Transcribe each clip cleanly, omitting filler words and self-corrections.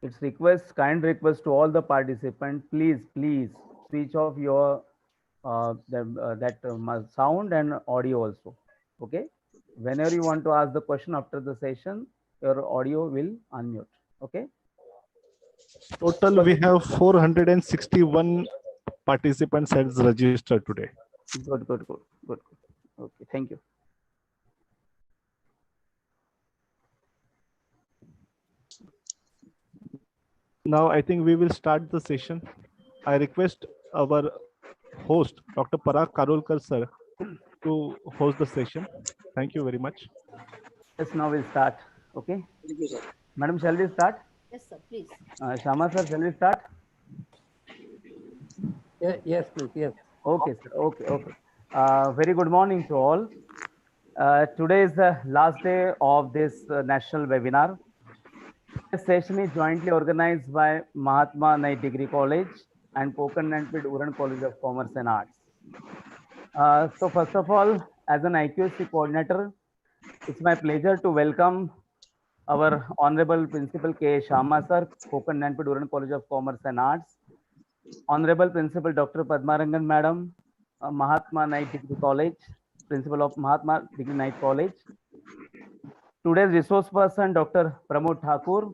It's kind request to all the participants. Please switch off your sound and audio also. Okay. Whenever you want to ask the question after the session, your audio will unmute. Okay. Total, we have 461 participants has registered today. Good. Okay. Thank you. Now, I think we will start the session. I request our host, Dr. Parag Karolkar sir, to host the session. Thank you very much. Yes, now we'll start. Okay. Thank you, sir. Madam, shall we start? Yes, sir, please. Shama sir, shall we start? Yes, please. Yes. Okay, sir. Okay. Very good morning to all. Today is the last day of this national webinar. This session is jointly organized by Mahatma Nai Degree College and Konkan Nanpid Uran College of Commerce and Arts. So first of all, as an IQSC coordinator, it's my pleasure to welcome our Honorable Principal K. Sharma sir, Konkan Nanpid Uran College of Commerce and Arts, Honorable Principal Dr. Padmarangan Madam, Mahatma Knight Degree College, Principal of Mahatma Degree Knight College. Today's resource person, Dr. Pramod Thakur,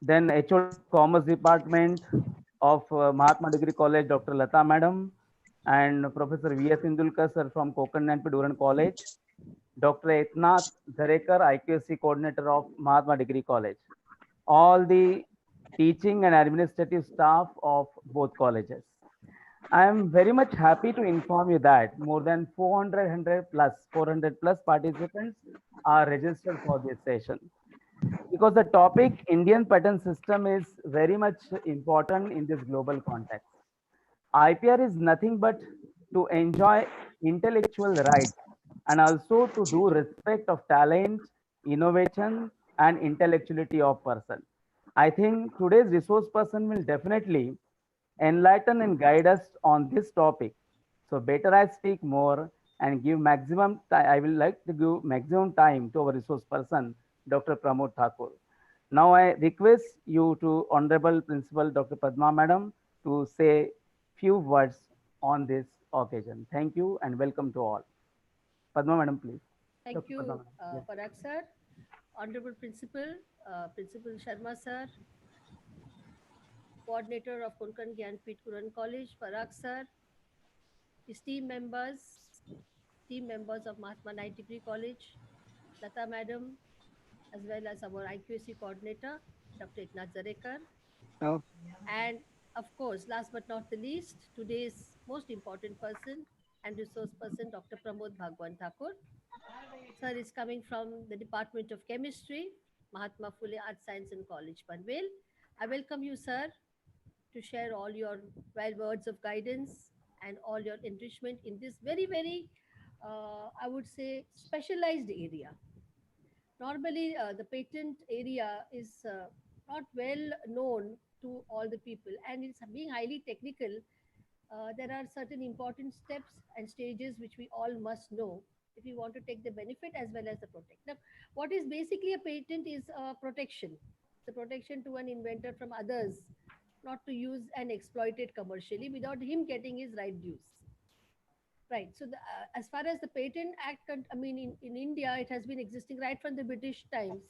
then HOD Commerce Department of Mahatma Degree College, Dr. Lata Madam, and Professor V.S. Indulkar sir from Konkan Nanpid Uran College, Dr. Etnath Dharekar, IQSC Coordinator of Mahatma Degree College. All the teaching and administrative staff of both colleges. I am very much happy to inform you that more than 400 plus participants are registered for this session. Because the topic Indian patent system is very much important in this global context. IPR is nothing but to enjoy intellectual rights and also to do respect of talent, innovation, and intellectuality of person. I think today's resource person will definitely enlighten and guide us on this topic. So better I speak more and give maximum time. I will like to give maximum time to our resource person, Dr. Pramod Thakur. Now I request you to Honorable Principal Dr. Padma Madam to say few words on this occasion. Thank you and welcome to all. Padma Madam, please. Thank Dr. you, Padma Madam. Yes. Parag sir, Honorable Principal, Principal Sharma sir, Coordinator of Konkan Gyanpith Uran College, Parag sir, esteemed team members of Mahatma Knight Degree College, Lata Madam, as well as our IQAC Coordinator, Dr. Etnath Zarekar, Oh. and of course, last but not the least, today's most important person and resource person, Dr. Pramod Bhagwan Thakur. Sir is coming from the Department of Chemistry, Mahatma Phule Art Science and College, Panvel. I welcome you, sir, to share all your well words of guidance and all your enrichment in this very, I would say, specialized area. Normally, the patent area is not well known to all the people, and it's being highly technical. There are certain important steps and stages which we all must know if we want to take the benefit as well as the protect. Now, what is basically a patent is a protection. It's a protection to an inventor from others, not to use and exploit it commercially without him getting his right dues. Right. So, as far as the Patent Act, I mean, in India, it has been existing right from the British times.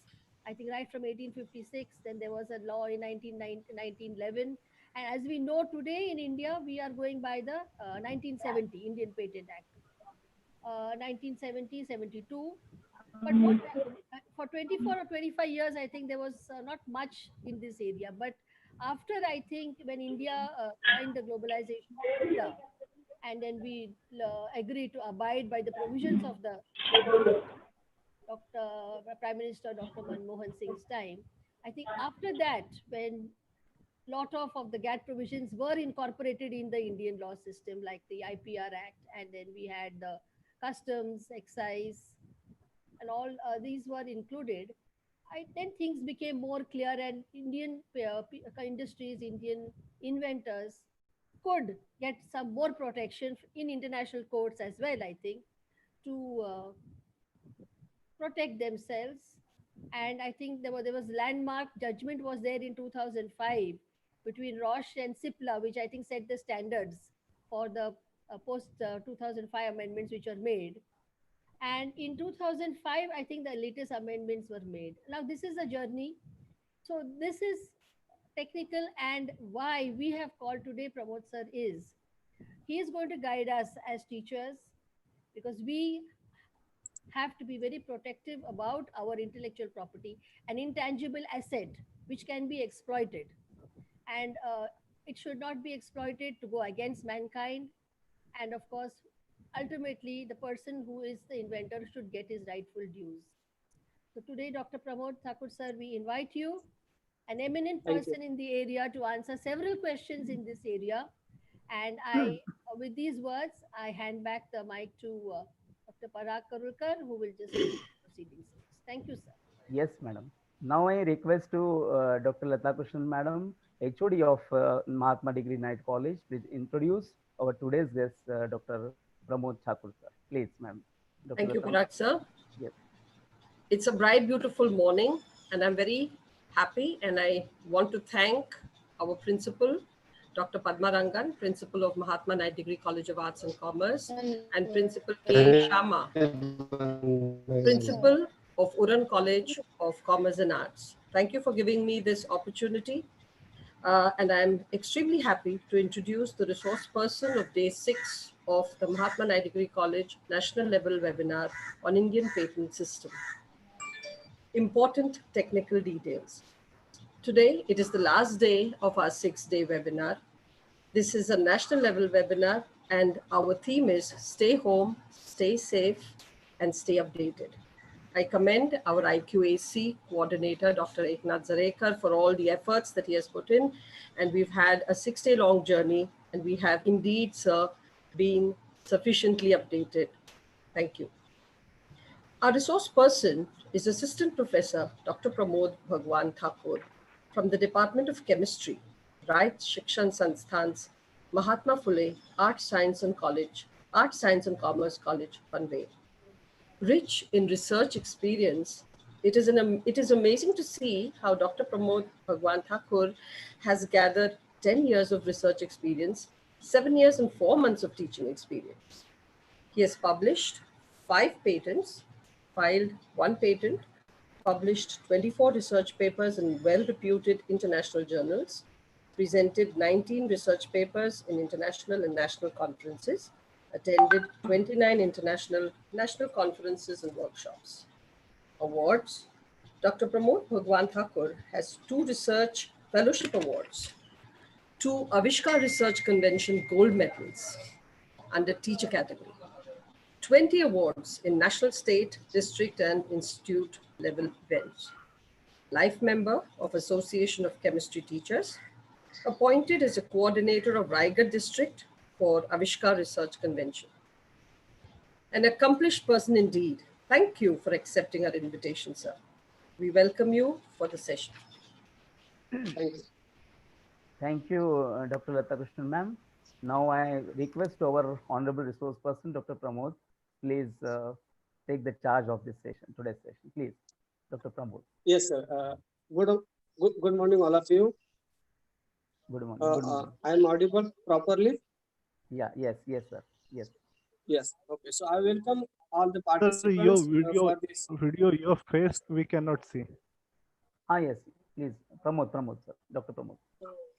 I think right from 1856. Then there was a law in 1911. And as we know today in India, we are going by the 1970 Indian Patent Act, 1970, 72. But what for 24 or 25 years, I think there was not much in this area. But after, I think, when India joined the globalization era, and then we agreed to abide by the provisions of the Patent Act, Prime Minister Dr. Manmohan Singh's time. I think after that, when lot of the GATT provisions were incorporated in the Indian law system, like the IPR Act, and then we had the customs, excise, and all these were included. Then things became more clear, and Indian industries, Indian inventors could get some more protection in international courts as well, I think, to protect themselves And I think there was landmark judgment was there in 2005 between Roche and Cipla, which I think set the standards for the post 2005 amendments which were made. And in 2005, I think the latest amendments were made. Now this is a journey. So this is technical, and why we have called today Pramod sir is he is going to guide us as teachers, because we have to be very protective about our intellectual property, an intangible asset which can be exploited. And it should not be exploited to go against mankind. And of course, ultimately, the person who is the inventor should get his rightful dues. So today, Dr. Pramod Thakur sir, we invite you, an eminent Thank you. person in the area, to answer several questions in this area. And I, with these words, I hand back the mic to Dr. Parag Karulkar, who will just take the proceedings. Thank you, sir. Yes, madam. Now I request to Dr. Lata Krishnan, madam, HOD of Mahatma Degree Night College, please introduce our today's guest, Dr. Pramod Thakur, sir. Please, ma'am. Dr. Thank you, Lata. Parag sir. Yes. It's a bright, beautiful morning, and I'm very happy. And I want to thank our principal, Dr. Padma Rangan, principal of Mahatma Knight Degree College of Arts and Commerce, and Principal K. Sharma, principal of Uran College of Commerce and Arts. Thank you for giving me this opportunity. And I'm extremely happy to introduce the resource person of day 6 of the Mahatma Knight Degree College National Level Webinar on Indian Patent System. Important technical details. Today, it is the last day of our 6-day webinar. This is a national level webinar, and our theme is stay home, stay safe, and stay updated. I commend our IQAC coordinator, Dr. Eknath Zarekar, for all the efforts that he has put in. And we've had a 6-day long journey, and we have indeed, sir, been sufficiently updated. Thank you. Our resource person is Assistant Professor Dr. Pramod Bhagwan Thakur from the Department of Chemistry, Right Shikshan Sansthan's Mahatma Phule Arts, Science and Commerce College, Panvel. Rich in research experience, it is amazing to see how Dr. Pramod Bhagwan Thakur has gathered 10 years of research experience, 7 years and 4 months of teaching experience. He has published 5 patents, filed 1 patent, published 24 research papers in well-reputed international journals, presented 19 research papers in international and national conferences, attended 29 international national conferences and workshops. Awards. Dr. Pramod Bhagwan Thakur has 2 research fellowship awards, 2 Avishkar Research Convention gold medals under teacher category, 20 awards in national, state, district, and institute level events. Life member of Association of Chemistry Teachers, appointed as a coordinator of Raigad district for Avishkar Research Convention. An accomplished person indeed. Thank you for accepting our invitation, sir. We welcome you for the session. Thank you. Thank you, Dr. Lata Krishnan, ma'am. Now I request our honorable resource person, Dr. Pramod, please take the charge of this session, today's session. Please, Dr. Pramod. Yes, sir. Good morning, all of you. Good morning. Good morning. I am audible properly? Yeah, yes, sir. Yes. Yes. Okay. So I welcome all the Sir, participants your for this. video, your face we cannot see. Yes, please, Pramod, sir, Dr. Pramod.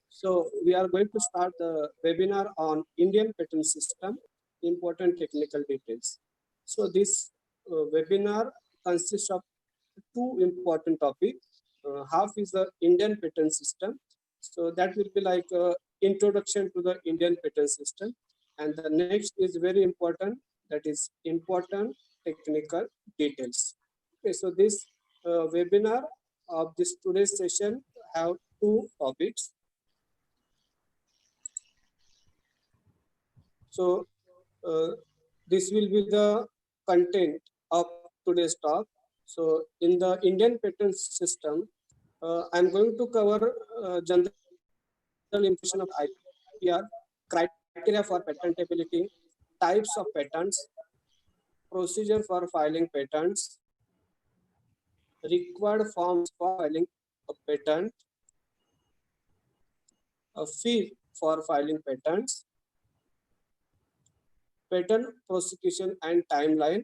So we are going to start the webinar on Indian patent system, important technical details. So this webinar consists of 2 important topics. Half is the Indian patent system. So that will be like introduction to the Indian patent system. And the next is very important, that is important technical details. Okay, so this webinar of this today's session have 2 topics. So this will be the content of today's talk. So in the Indian patent system, I'm going to cover general information of IPR, criteria for patentability, types of patents, procedure for filing patents, required forms for filing a patent, a fee for filing patents, patent prosecution and timeline.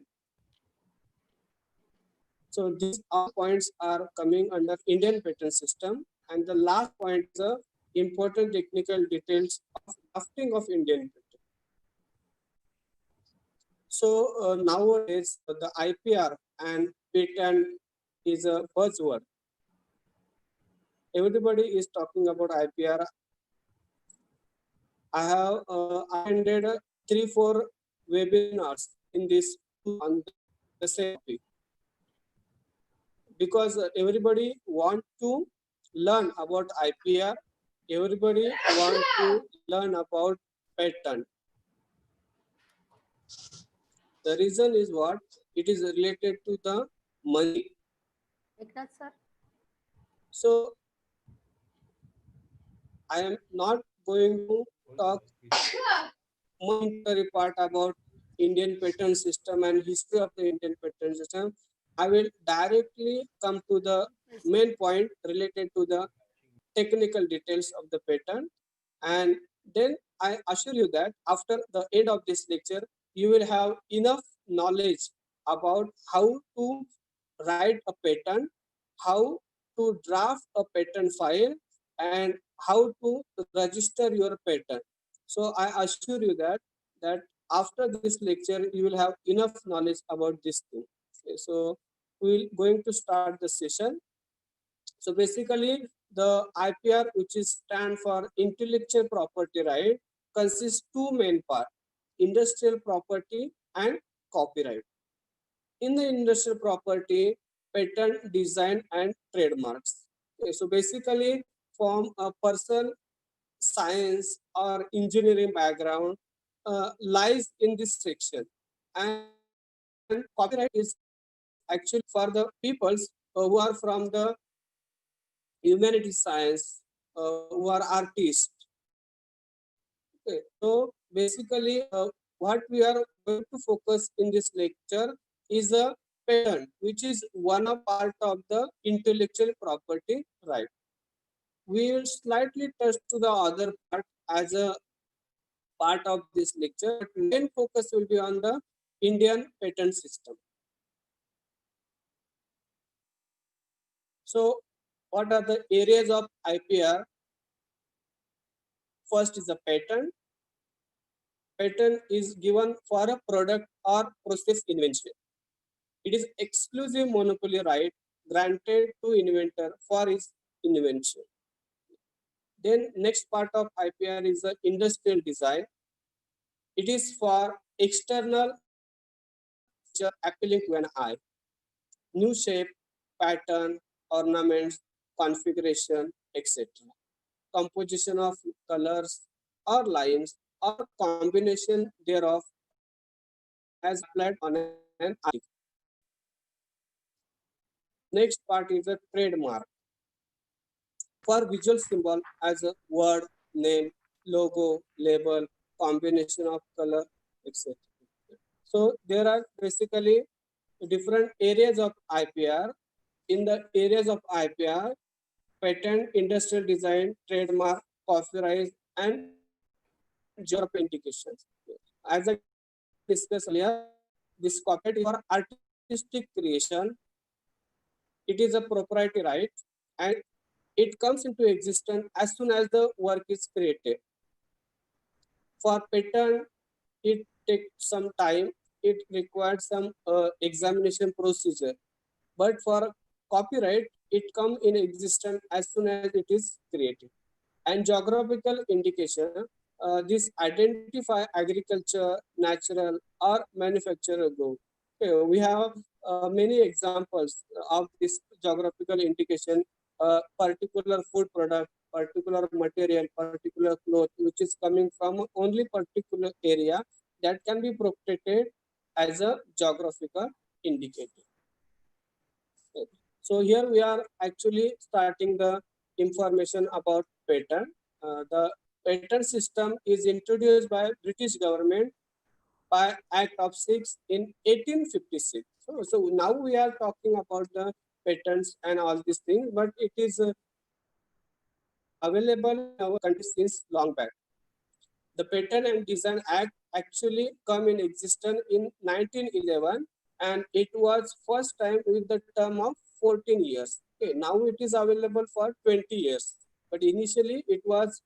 So these all points are coming under Indian patent system. And the last point is the important technical details of drafting of Indian patent. So nowadays the IPR and patent is a buzzword. Everybody is talking about IPR. I have attended 3-4 webinars in this on the same topic, because everybody want to learn about IPR, everybody want to learn about patent. The reason is what? It is related to the money. Eknath sir. So I am not going to talk monetary part about Indian patent system and history of the Indian patent system. I will directly come to the main point related to the technical details of the patent. And then I assure you that after the end of this lecture, you will have enough knowledge about how to write a patent, how to draft a patent file, and how to register your patent. So I assure you that after this lecture, you will have enough knowledge about this thing. Okay, so we're going to start the session. So basically, the IPR, which is stand for intellectual property right, consists two main parts: industrial property and copyright. In the industrial property, patent, design, and trademarks. Okay, so basically, from a person science or engineering background lies in this section, and copyright is actually for the peoples who are from the humanity science, who are artists. Okay. So basically, what we are going to focus in this lecture is a patent, which is one of part of the intellectual property right. We will slightly touch to the other part as a part of this lecture, but main focus will be on the Indian patent system. So what are the areas of IPR? First is a patent. Patent is given for a product or process invention. It is exclusive monopoly right granted to inventor for his invention. Then next part of IPR is the industrial design. It is for external feature appealing to an eye. New shape, pattern, ornaments, configuration, etc. Composition of colors or lines or combination thereof as applied on an article. Next part is a trademark. For visual symbol as a word, name, logo, label, combination of color, etc. So there are basically different areas of IPR. In the areas of IPR, patent, industrial design, trademark, copyright, and geographic indications. As I discussed earlier, this copyright is for artistic creation. It is a proprietary right, and it comes into existence as soon as the work is created. For patent, it takes some time. It requires some examination procedure. But for copyright, it comes in existence as soon as it is created. And geographical indication, this identify agriculture, natural, or manufacturer good. Okay, we have many examples of this geographical indication, particular food product, particular material, particular cloth, which is coming from only particular area that can be protected as a geographical indicator. Okay. So here we are actually starting the information about patent. The patent system is introduced by British government by Act of 6 in 1856. So now we are talking about the patents and all these things, but it is available in our country since long back. The Patent and Design Act actually come in existence in 1911, and it was first time with the term of 14 years. Okay, now it is available for 20 years, but initially it was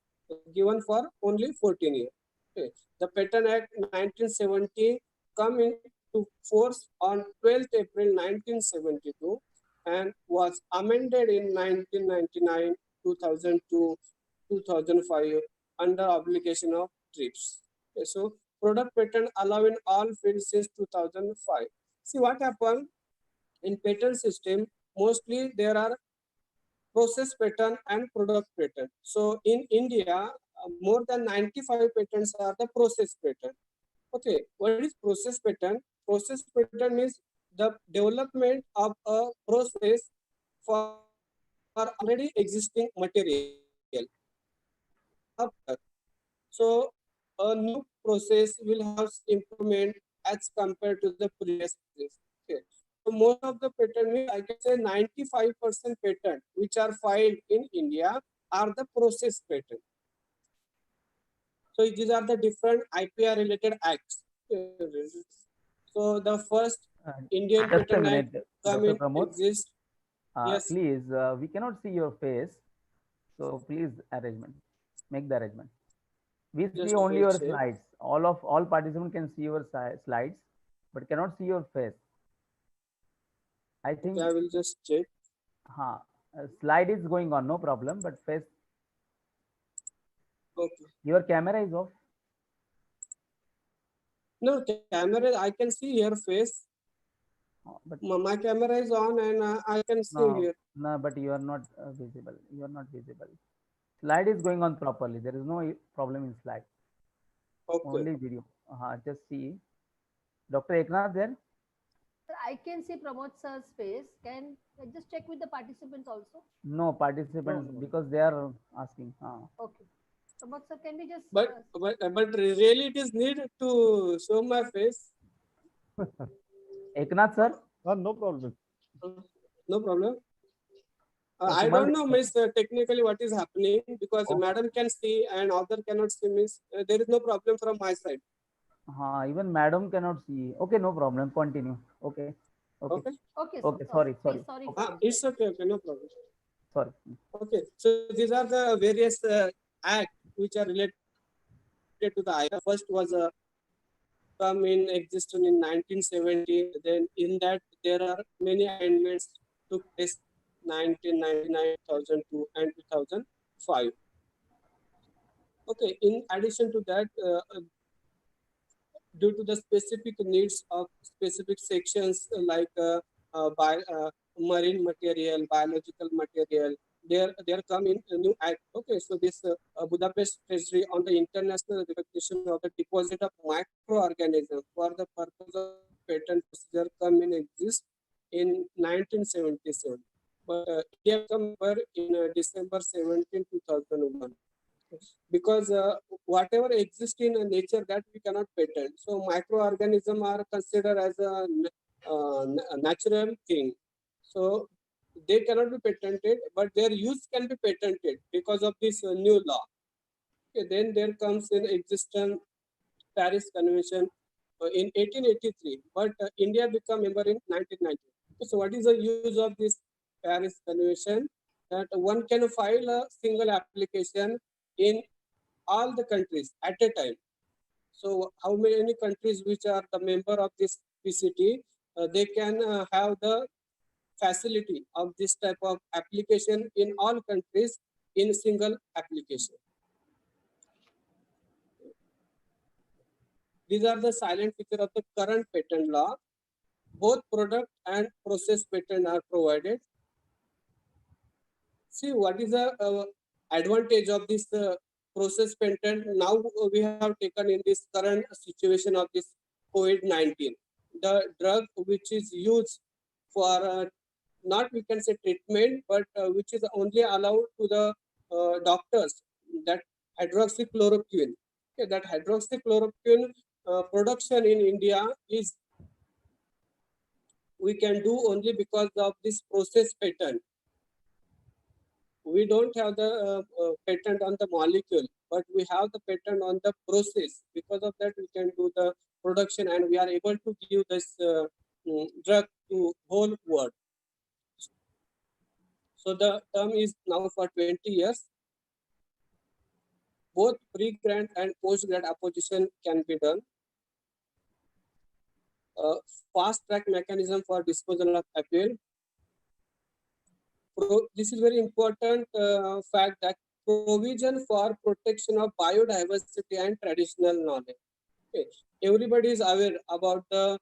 given for only 14 years. Okay. The Patent Act 1970 come into force on 12th April 1972 and was amended in 1999, 2002, 2005 under obligation of TRIPS. Okay, so product patent allow in all fields since 2005. See what happened in patent system, mostly there are process patent and product patent. So in India, more than 95 patents are the process patent. Okay, what is process patent? Process patent means the development of a process for already existing material. So a new process will have improvement as compared to the previous process. Okay. So most of the patent, I can say 95% patent which are filed in India are the process patent. So these are the different IPR related acts. So the first Indian Just a Patent minute, Act come Dr. in Pramod. exist. Yes. Please, we cannot see your face. So please make the arrangement. We see Just only wait, your check. slides. All participants can see your slides, but cannot see your face. I think I will just check. slide is going on, no problem, but face, Okay. your camera is off. No, camera, I can see your face. But My camera is on and I can see here. no, but you are not visible. You are not visible. Slide is going on properly. There is no problem in slide. Okay. Only video. Just see. Dr. Eknath there? I can see Pramod sir's face. Can I just check with the participants also? No participants because they are asking. Okay. Pramod sir, can we just... But really it is need to show my face. Eknath sir? No problem. No problem. Okay, I don't know, miss, technically what is happening because Okay. madam can see and other cannot see, miss. There is no problem from my side. Even madam cannot see. Okay, no problem. Continue. Okay. Okay. Okay, Okay, sir. sorry. Please, sorry for It's okay, no problem. Sorry. Okay, so these are the various acts which are related to the IPR. First was come in existence in 1970. Then in that there are many amendments took place 1999, 2002, and 2005. Okay, in addition to that, due to the specific needs of specific sections like marine material, biological material, there come in a new act. Okay, so this Budapest Treasury on the international recognition of the deposit of microorganisms for the purpose of patent procedure come in exist in 1977. But India became member in December 17, 2001. Because whatever exists in nature that we cannot patent. So microorganisms are considered as a natural thing. So they cannot be patented, but their use can be patented because of this new law. Okay, then there comes in existence Paris Convention in 1883, but India became member in 1990. So what is the use of this Paris Convention? That one can file a single application in all the countries at a time. So how many countries which are the member of this PCT, they can have the facility of this type of application in all countries in single application. These are the silent feature of the current patent law. Both product and process patent are provided. See what is the advantage of this process patent now we have taken in this current situation of this COVID-19. The drug which is used for not we can say treatment, but which is only allowed to the doctors, that hydroxychloroquine. Okay, that hydroxychloroquine production in India is we can do only because of this process patent. We don't have the patent on the molecule, but we have the patent on the process. Because of that, we can do the production, and we are able to give this drug to whole world. So the term is now for 20 years. Both pre-grant and post-grant apposition can be done. Fast track mechanism for disposal of appeal. This is very important fact that provision for protection of biodiversity and traditional knowledge. Okay. Everybody is aware about the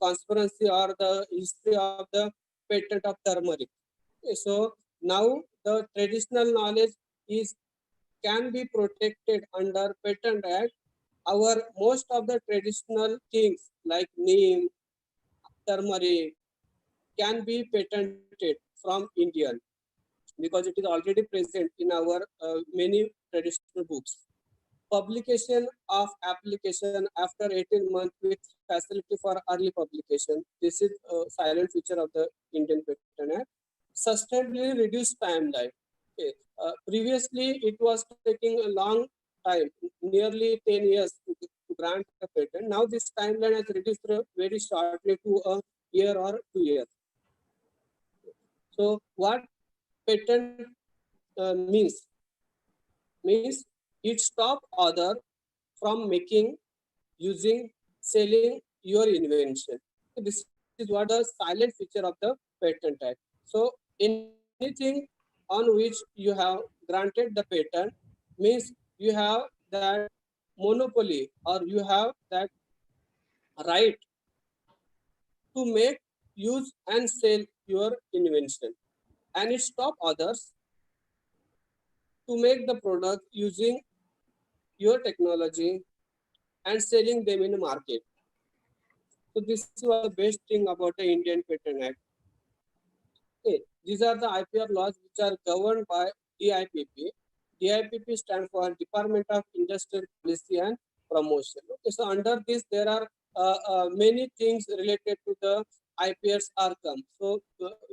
conspiracy or the history of the patent of turmeric. Okay. So now the traditional knowledge is can be protected under Patent Act. Our most of the traditional things like neem, turmeric can be patented from Indian because it is already present in our many traditional books. Publication of application after 18 months with facility for early publication. This is a silent feature of the Indian Patent Act. Sustainably reduced timeline. Okay. Previously, it was taking a long time, nearly 10 years to grant a patent. Now this timeline has reduced very shortly to a year or 2 years. So what patent means it stop other from making, using, selling your invention. This is what the silent feature of the Patent Act. So anything on which you have granted the patent means you have that monopoly or you have that right to make, use and sell your invention, and it stop others to make the product using your technology and selling them in the market. So this is the best thing about the Indian Patent Act. Okay. These are the IPR laws which are governed by DIPP. DIPP stands for Department of Industrial Policy and Promotion. Okay. So under this, there are many things related to the IPRs are come. So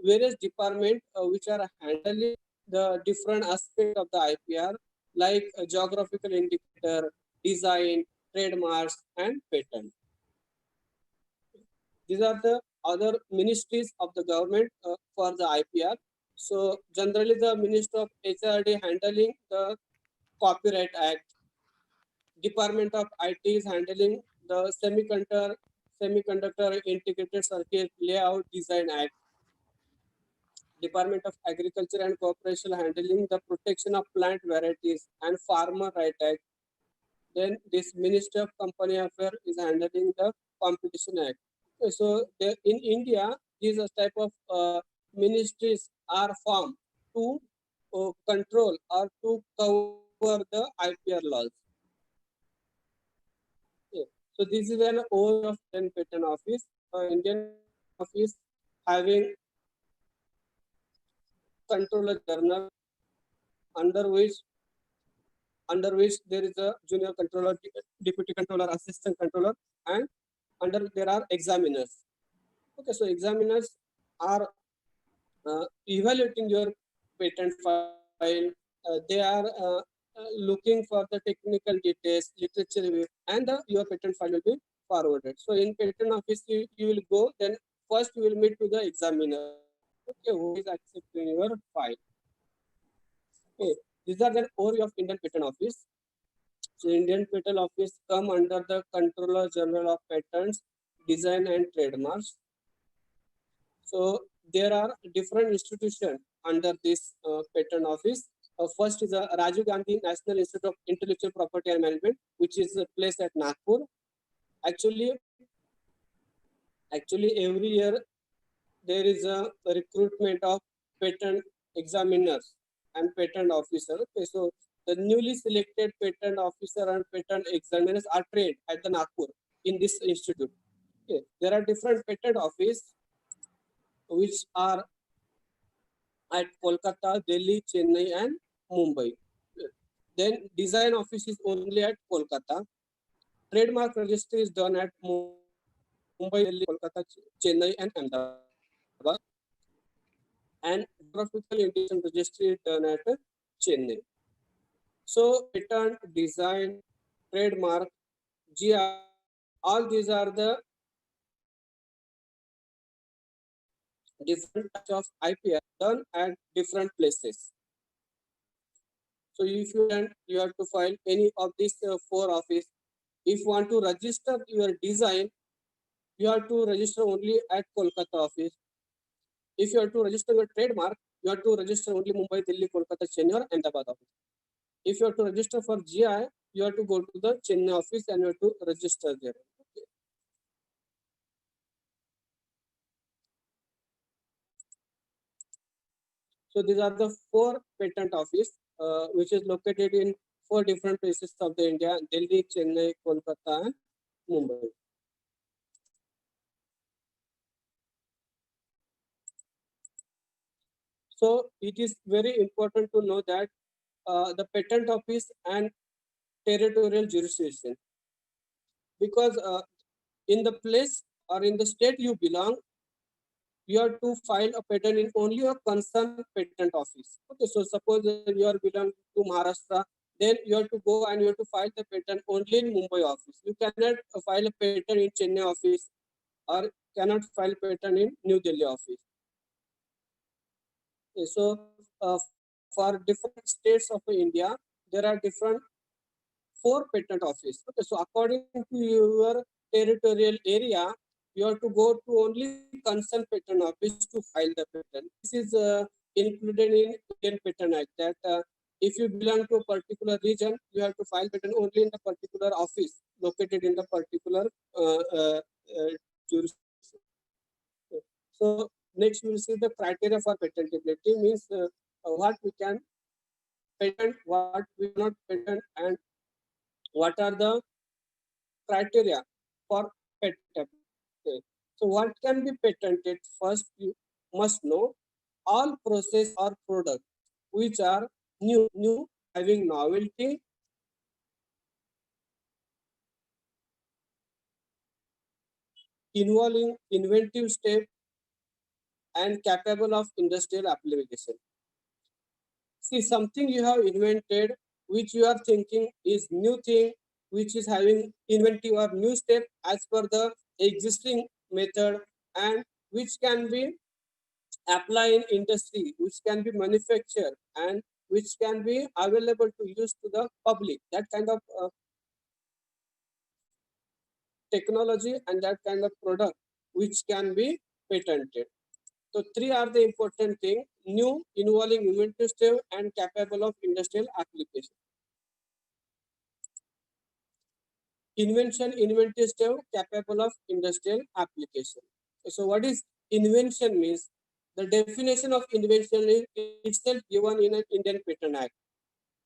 various departments which are handling the different aspect of the IPR, like geographical indicator, design, trademarks, and patent. These are the other ministries of the government for the IPR. So generally the Minister of HRD handling the Copyright Act. Department of IT is handling the Semiconductor Integrated Circuit Layout Design Act. Department of Agriculture and Cooperation handling the protection of plant varieties and Farmer Right Act. Then this Minister of Company Affairs is handling the Competition Act. So in India, these type of ministries are formed to control or to cover the IPR laws. Okay. So this is an overview of Indian Patent Office. Indian Office having controller general under which there is a junior controller, deputy controller, assistant controller, and under there are examiners. Okay, so examiners are evaluating your patent file. They are looking for the technical details, literature review, and your patent file will be forwarded. So in patent office, you will go. Then first you will meet to the examiner. Okay, who is accepting your file? Okay, these are the overview of Indian Patent Office. So Indian Patent Office come under the Controller General of Patents, Design and Trademarks. So there are different institutions under this Patent Office. First is Rajiv Gandhi National Institute of Intellectual Property and Management, which is placed at Nagpur. Actually, every year there is a recruitment of patent examiners and patent officers. Okay, so the newly selected patent officer and patent examiners are trained at the Nagpur in this institute. Okay, there are different patent office which are at Kolkata, Delhi, Chennai, and Mumbai. Then design office is only at Kolkata. Trademark registry is done at Mumbai. Mumbai, Delhi, Kolkata, Chennai, and Ahmedabad. And geographical indication registry is done at Chennai. So patent, design, trademark, GI, all these are the different types of IPR done at different places. So if you have to file any of these four office. If you want to register your design, you have to register only at Kolkata office. If you have to register your trademark, you have to register only Mumbai, Delhi, Kolkata, Chennai, or Ahmedabad office. If you have to register for GI, you have to go to the Chennai office and you have to register there. Okay. So these are the four patent office, which is located in four different places of the India: Delhi, Chennai, Kolkata, and Mumbai. So it is very important to know that the patent office and territorial jurisdiction, because in the place or in the state you belong, you have to file a patent in only a concerned patent office. Okay, so suppose you are belong to Maharashtra, then you have to go and you have to file the patent only in Mumbai office. You cannot file a patent in Chennai office or cannot file patent in New Delhi office. Okay, so for different states of India, there are different four patent office. Okay, so according to your territorial area, you have to go to only concerned patent office to file the patent. This is included in Indian Patent Act that if you belong to a particular region, you have to file patent only in the particular office located in the particular jurisdiction. So next we will see the criteria for patentability, means what we can patent, what we cannot patent, and what are the criteria for patent. Okay. So what can be patented? First, you must know all process or product which are new, having novelty, involving inventive step, and capable of industrial application. See, something you have invented, which you are thinking is new thing, which is having inventive or new step as per the existing method, and which can be applied in industry, which can be manufactured, and which can be available to use to the public. That kind of technology and that kind of product which can be patented. So three are the important thing: new, involving inventive step, and capable of industrial application. Invention, inventive step, capable of industrial application. So what is invention means? The definition of invention is itself given in an Indian Patent Act.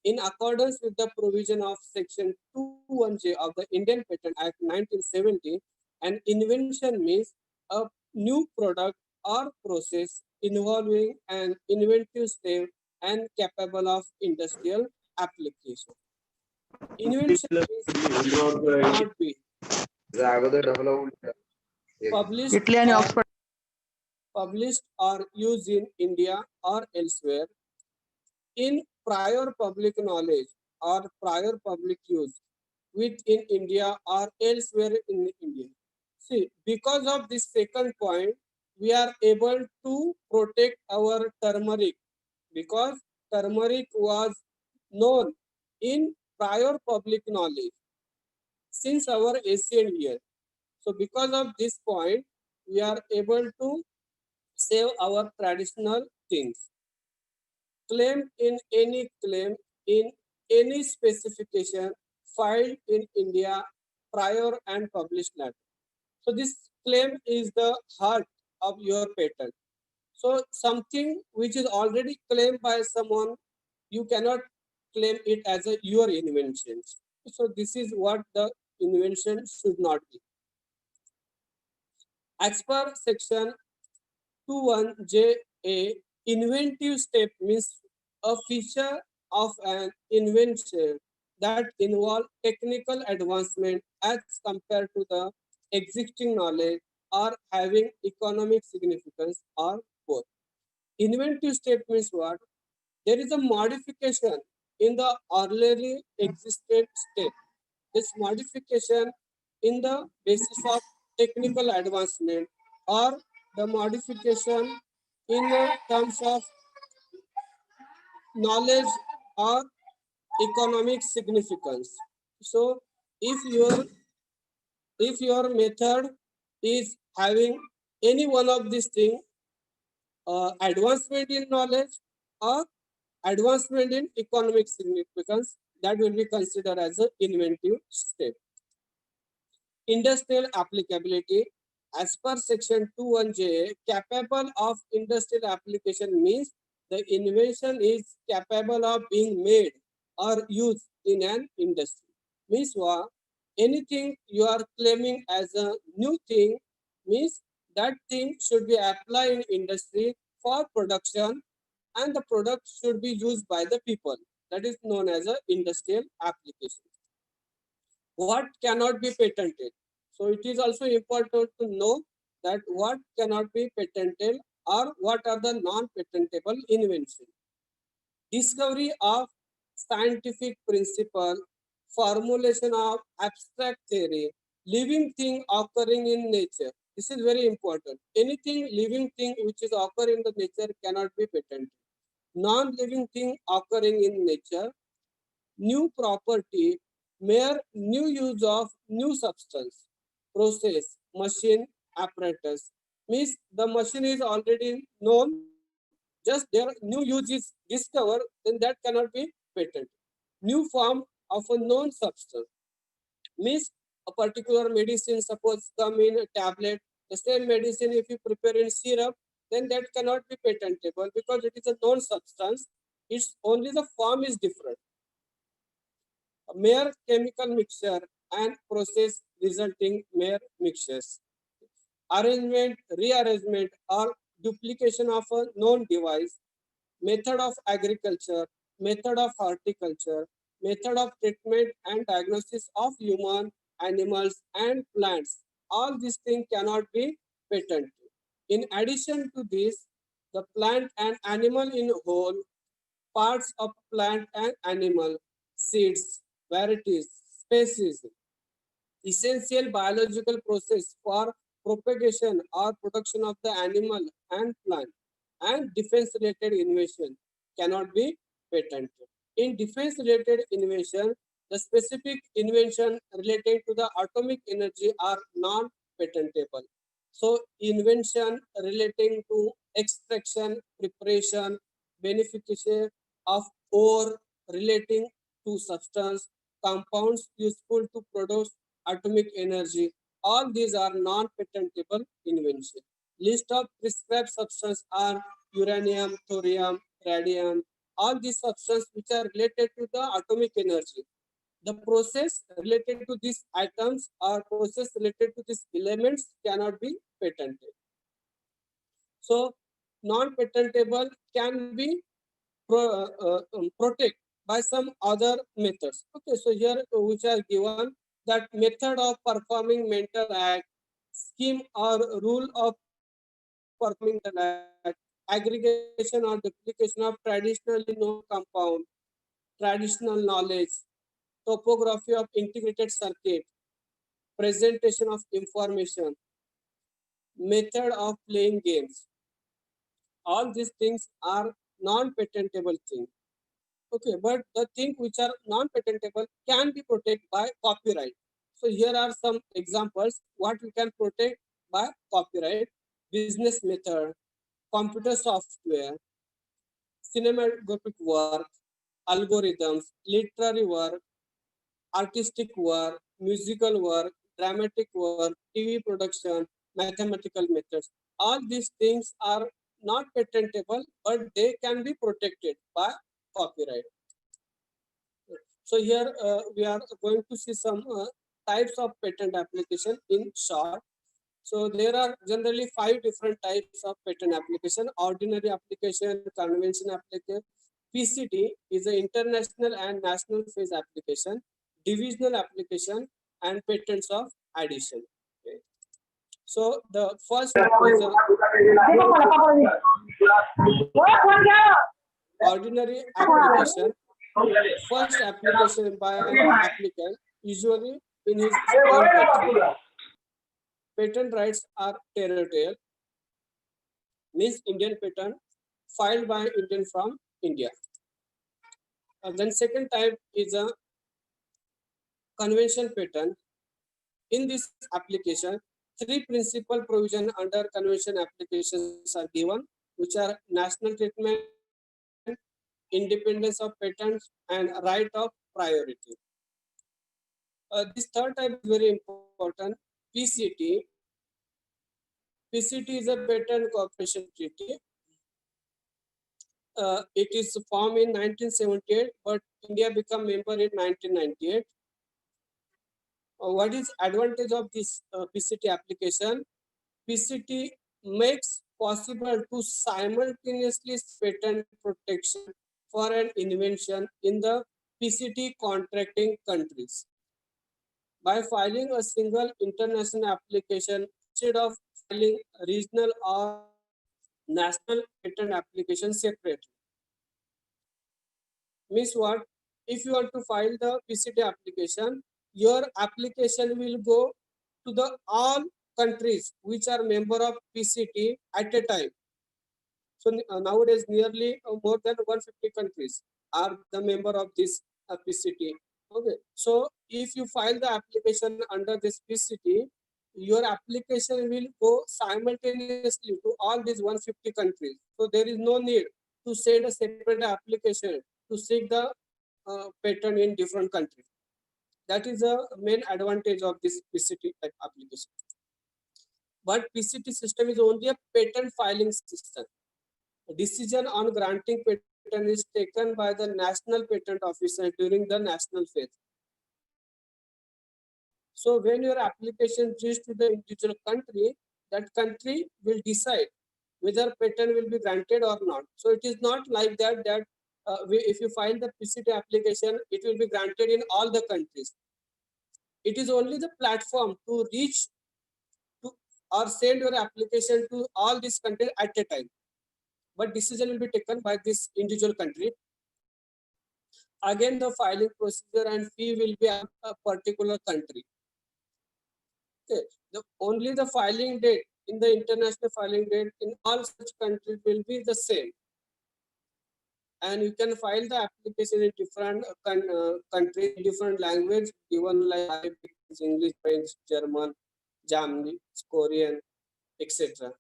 In accordance with the provision of Section 21J of the Indian Patent Act 1970, an invention means a new product or process involving an inventive step and capable of industrial application. Invention means cannot be published published or used in India or elsewhere in prior public knowledge or prior public use within India or elsewhere in India. See, because of this second point, we are able to protect our turmeric, because turmeric was known in prior public knowledge since our ancient years. So because of this point, we are able to save our traditional things. Claim in any specification filed in India prior and published letter. So this claim is the heart of your patent. So something which is already claimed by someone, you cannot claim it as your invention. So this is what the invention should not be. As per section 21JA, inventive step means a feature of an invention that involve technical advancement as compared to the existing knowledge, or having economic significance, or both. Inventive state means what? There is a modification in the already existed state. This modification in the basis of technical advancement or the modification in the terms of knowledge or economic significance. So if your method is having any one of these things, advancement in knowledge or advancement in economic significance, that will be considered as an inventive step. Industrial applicability, as per section 21J, capable of industrial application means the invention is capable of being made or used in an industry. Means what? Anything you are claiming as a new thing means that thing should be applied in industry for production, and the product should be used by the people. That is known as an industrial application. What cannot be patented? So it is also important to know that what cannot be patented or what are the non-patentable inventions. Discovery of scientific principle, formulation of abstract theory, living thing occurring in nature. This is very important. Anything living thing which is occurring in the nature cannot be patented. Non-living thing occurring in nature, new property, mere new use of new substance, process, machine, apparatus. Means the machine is already known, just their new use is discovered, then that cannot be patented. New form of a known substance. Means a particular medicine, suppose come in a tablet, the same medicine if you prepare in syrup, then that cannot be patentable because it is a known substance. It's only the form is different. A mere chemical mixture and process resulting mere mixtures. Arrangement, rearrangement, or duplication of a known device. Method of agriculture, method of horticulture, method of treatment and diagnosis of human, animals, and plants. All these things cannot be patented. In addition to this, the plant and animal in whole, parts of plant and animal, seeds, varieties, species, essential biological process for propagation or production of the animal and plant, and defense related innovation cannot be patented. In defense related innovation, the specific invention relating to the atomic energy are non-patentable. So invention relating to extraction, preparation, beneficiation of ore relating to substance, compounds useful to produce atomic energy, all these are non-patentable inventions. List of prescribed substances are uranium, thorium, radium, all these substances which are related to the atomic energy. The process related to these items or process related to these elements cannot be patented. So non-patentable can be protected by some other methods. Okay, so here which are given, that method of performing mental act, scheme or rule of performing mental act, aggregation or duplication of traditionally known compound, traditional knowledge, topography of integrated circuit, presentation of information, method of playing games. All these things are non-patentable things. Okay, but the things which are non-patentable can be protected by copyright. So here are some examples what we can protect by copyright: business method, computer software, cinematographic work, algorithms, literary work, artistic work, musical work, dramatic work, TV production, mathematical methods. All these things are not patentable, but they can be protected by copyright. So here we are going to see some types of patent application in short. So there are generally 5 different types of patent application: ordinary application, convention application. PCT is an international and national phase application, divisional application, and patents of addition. Okay. So the first is ordinary application. First application by an applicant, usually in his own country. Patent rights are territorial, means Indian patent filed by Indian from India. Then second type is a convention patent. In this application, three principal provisions under convention applications are given, which are national treatment, independence of patents, and right of priority. This third type is very important, PCT. PCT is a patent cooperation treaty. It is formed in 1978, but India became member in 1998. What is advantage of this PCT application? PCT makes possible to simultaneously patent protection for an invention in the PCT contracting countries. By filing a single international application instead of filing regional or national patent application separately. Means what? If you want to file the PCT application, your application will go to the all countries which are member of PCT at a time. So nowadays nearly more than 150 countries are the member of this PCT. Okay, so if you file the application under this PCT, your application will go simultaneously to all these 150 countries. So there is no need to send a separate application to seek the patent in different countries. That is the main advantage of this PCT type application. But PCT system is only a patent filing system. A decision on granting patent is taken by the national patent officer during the national phase. So when your application reaches to the individual country, that country will decide whether patent will be granted or not. So it is not like that if you file the PCT application, it will be granted in all the countries. It is only the platform to reach to or send your application to all these countries at a time. But decision will be taken by this individual country. Again, the filing procedure and fee will be a particular country. Okay. Only the filing date in the international filing date in all such countries will be the same. And you can file the application in different countries, different language, given like Arabic, English, French, German, Japanese, Korean, etc.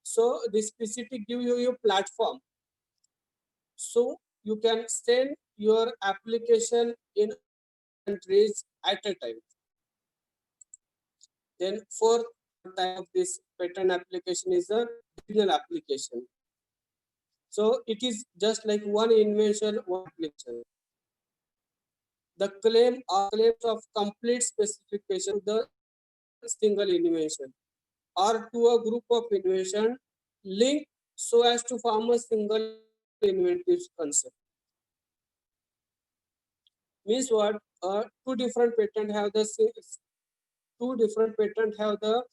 So this PCT give you a platform. So you can send your application in countries at a time. Then fourth type of this patent application is a regional application. So it is just like one invention, one application. The claim or claims of complete specification of the single invention or to a group of invention linked so as to form a single inventive concept. Means what? Two different patents have the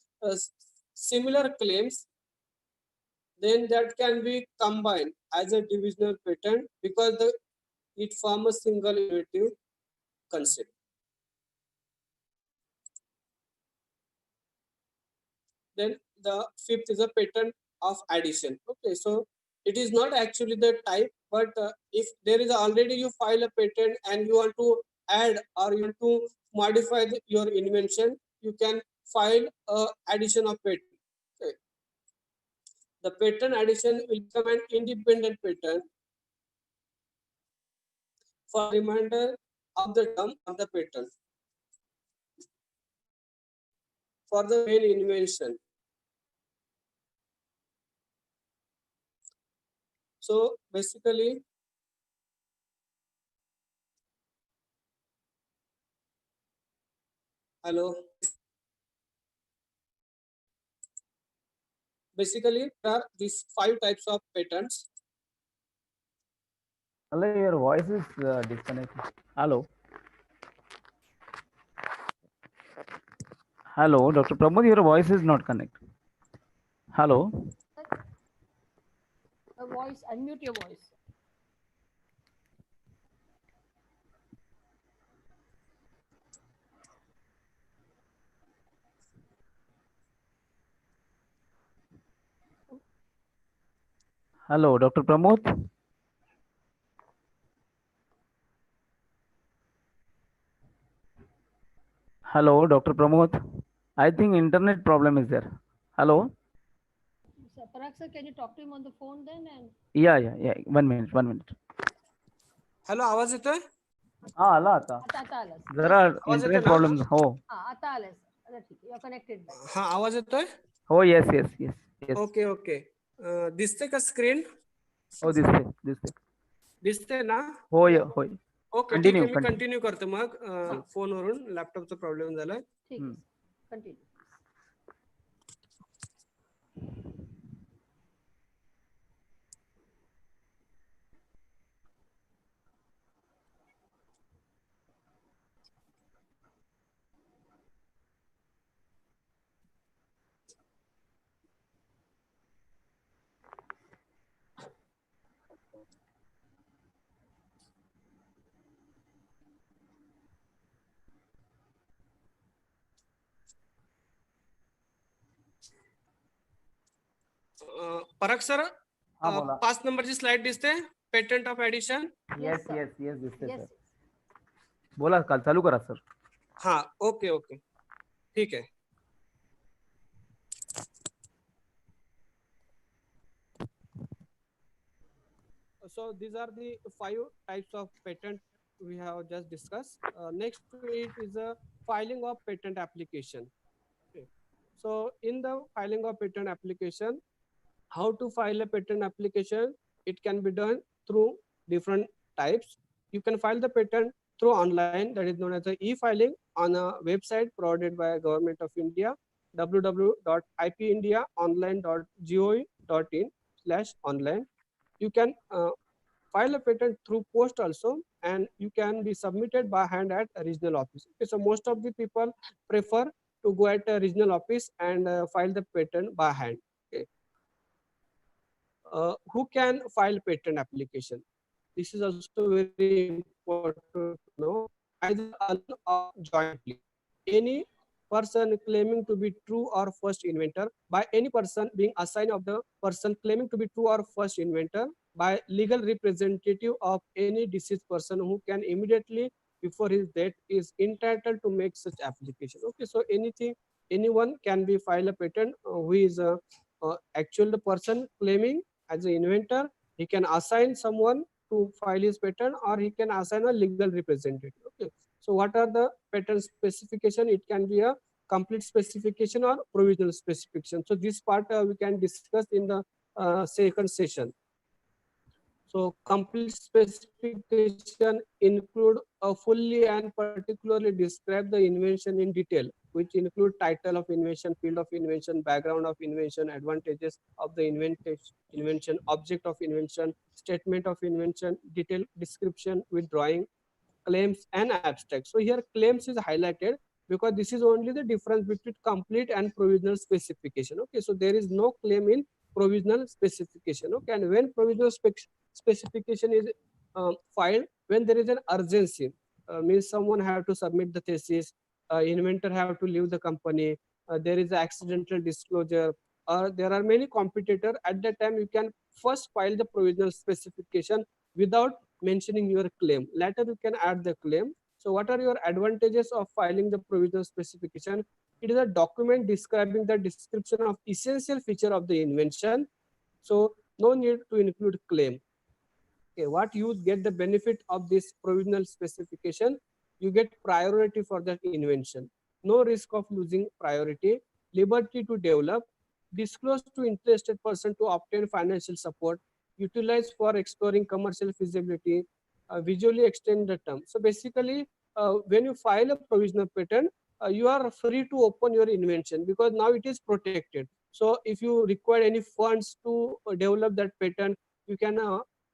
similar claims, then that can be combined as a divisional patent because it forms a single inventive concept. Then the fifth is a patent of addition. Okay, so it is not actually the type, but if there is already you file a patent and you want to add or you want to modify your invention, you can file addition of patent. Okay. The patent addition will become an independent patent for remainder of the term of the patent for the main invention. So basically, hello. Basically, there are these 5 types of patents. Hello, your voice is disconnected. Hello. Hello, Dr. Pramod, your voice is not connected. Hello. A voice, unmute your voice. Hello, Dr. Pramod. Hello, Dr. Pramod. I think internet problem is there. Hello. So, Parag sir, can you talk to him on the phone then? And Yeah. 1 minute, 1 minute. Hello, आवाज येतोय? हा आला आता. आता आला sir. जरा Yes, आवाज internet येतोय ना? प्रॉब्लेम हो. आता आला sir. आता ठीक आहे. You're connected back. हा, आवाज येतोय? हो येस. ओके. दिसते का स्क्रीन? हो दिसते. दिसते ना? होय. ओके, ठीक आहे. मी कंटिन्यू. कंटिन्यू करतो मग. फोनवरून लॅपटॉपचा प्रॉब्लेम झालाय. ठीक आहे. Continue. पराग सर, हा बोला. 5 नंबरची स्लाइड दिसते, patent of addition. Yes sir. दिसते Yes. सर. बोला काल चालू करा सर. हा, ओके. ठीक आहे. So these are the 5 types of patent we have just discussed. Next to it is a filing of patent application. Okay. So in the filing of patent application, how to file a patent application? It can be done through different types. You can file the patent through online, that is known as the e-filing, on a website provided by Government of India, www.ipindia.online.gov.in/online. You can file a patent through post also, and you can be submitted by hand at a regional office. Okay, so most of the people prefer to go at a regional office and file the patent by hand. Okay. Who can file patent application? This is also very important to know. Either alone or jointly. Any person claiming to be true or first inventor, by any person being assigned of the person claiming to be true or first inventor, by legal representative of any deceased person who can immediately before his death is entitled to make such application. Okay, so anyone can be file a patent who is actual the person claiming as an inventor. He can assign someone to file his patent, or he can assign a legal representative. Okay, so what are the patent specification? It can be a complete specification or provisional specification. So this part we can discuss in the second session. So complete specification include a fully and particularly describe the invention in detail, which include title of invention, field of invention, background of invention, advantages of the invention, object of invention, statement of invention, detailed description with drawing, claims and abstract. So here claims is highlighted because this is only the difference between complete and provisional specification. Okay, so there is no claim in provisional specification. Okay, and when provisional specification is filed, when there is an urgency, means someone have to submit the thesis, inventor have to leave the company, there is accidental disclosure, or there are many competitor. At that time, you can first file the provisional specification without mentioning your claim. Later, you can add the claim. So what are your advantages of filing the provisional specification? It is a document describing the description of essential feature of the invention. So no need to include claim. Okay, what you get the benefit of this provisional specification? You get priority for that invention. No risk of losing priority, liberty to develop, disclose to interested person to obtain financial support, utilize for exploring commercial feasibility, visually extend the term. So basically, when you file a provisional patent, you are free to open your invention because now it is protected. So if you require any funds to develop that patent, you can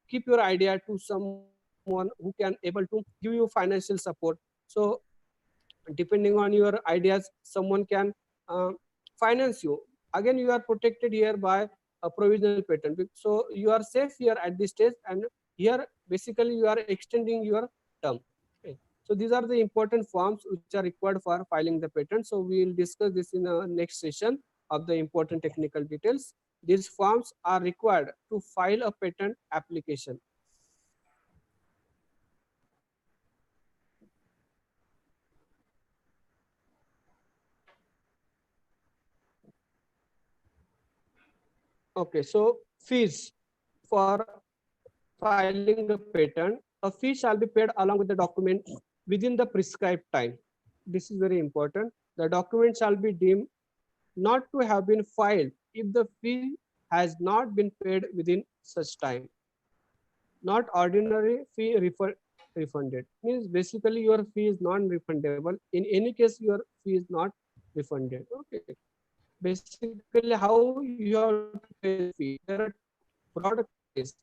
keep your idea to someone who can able to give you financial support. So depending on your ideas, someone can finance you. Again, you are protected here by a provisional patent. So you are safe here at this stage, and here basically you are extending your term. Okay. So these are the important forms which are required for filing the patent. So we will discuss this in the next session of the important technical details. These forms are required to file a patent application. Okay, so fees for filing a patent. A fee shall be paid along with the document within the prescribed time. This is very important. The document shall be deemed not to have been filed if the fee has not been paid within such time. Not ordinary fee refunded. Means basically your fee is non-refundable. In any case, your fee is not refunded. Okay. Basically, how you have to pay the fee. There are two broad categories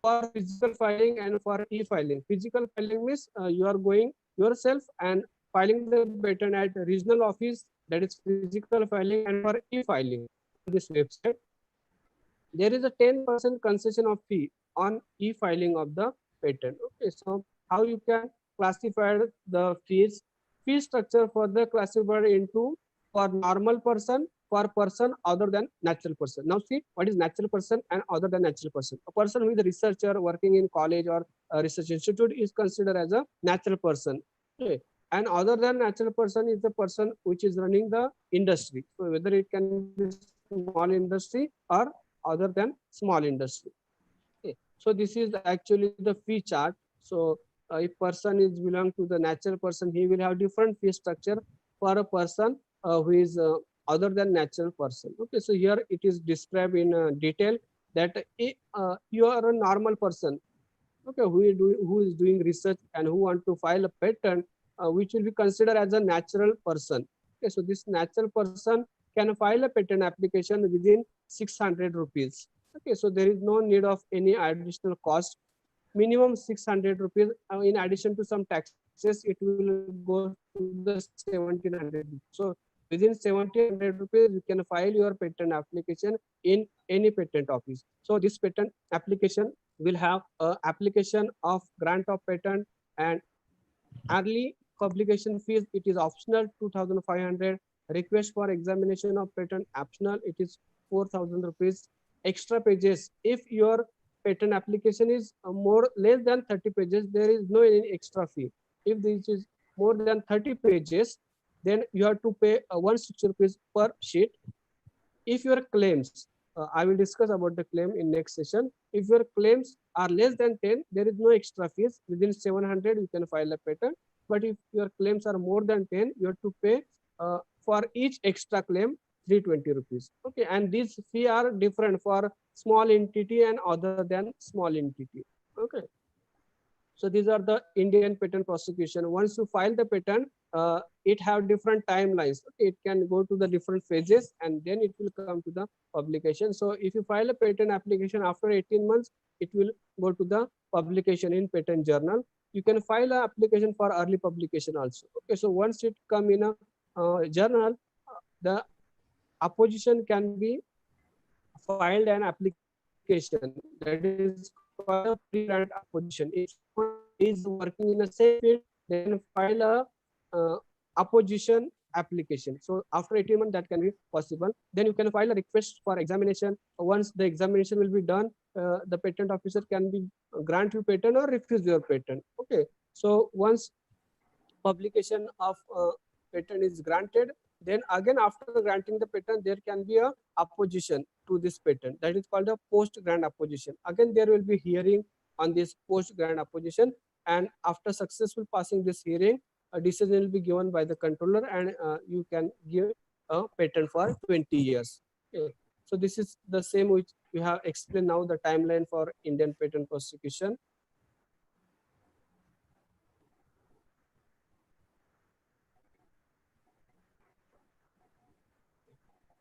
for physical filing and for e-filing. Physical filing means you are going yourself and filing the patent at regional office, that is physical filing, and for e-filing on this website, there is a 10% concession of fee on e-filing of the patent. Okay, so how you can classify the fees? Fee structure further classified into for normal person, for person other than natural person. Now see what is natural person and other than natural person. A person who is a researcher working in college or a research institute is considered as a natural person. Okay. And other than natural person is the person which is running the industry. So whether it can be small industry or other than small industry. Okay. So this is actually the fee chart. So if person is belong to the natural person, he will have different fee structure for a person who is other than natural person. Okay, so here it is described in detail that you are a normal person, okay, who is doing research and who want to file a patent, which will be considered as a natural person. Okay, so this natural person can file a patent application within 600 rupees. Okay, so there is no need of any additional cost. Minimum 600 rupees. In addition to some taxes, it will go to the 1700 rupees. So within 1700 rupees, you can file your patent application in any patent office. So this patent application will have application of grant of patent and early publication fees. It is optional 2500. Request for examination of patent optional, it is 4000 rupees. Extra pages, if your patent application is more less than 30 pages, there is no any extra fee. If this is more than 30 pages, then you have to pay 160 rupees per sheet. If your claims, I will discuss about the claim in next session. If your claims are less than 10, there is no extra fees. Within 700, you can file a patent. But if your claims are more than 10, you have to pay for each extra claim 320 rupees. Okay, and these fee are different for small entity and other than small entity. Okay. So these are the Indian patent prosecution. Once you file the patent, it have different timelines. It can go to the different phases and then it will come to the publication. So if you file a patent application after 18 months, it will go to the publication in patent journal. You can file an application for early publication also. Okay, so once it come in a journal, the opposition can be filed an application that is called a pre-grant opposition. If someone is working in a same field, they can file a opposition application. So after 18 months, that can be possible. Then you can file a request for examination. Once the examination will be done, the patent officer can be grant you patent or refuse your patent. Okay. So once publication of patent is granted, then again after granting the patent, there can be a opposition to this patent. That is called a post-grant opposition. Again, there will be hearing on this post-grant opposition, and after successful passing this hearing, a decision will be given by the controller, and you can give a patent for 20 years. Okay. So this is the same which we have explained now, the timeline for Indian patent prosecution.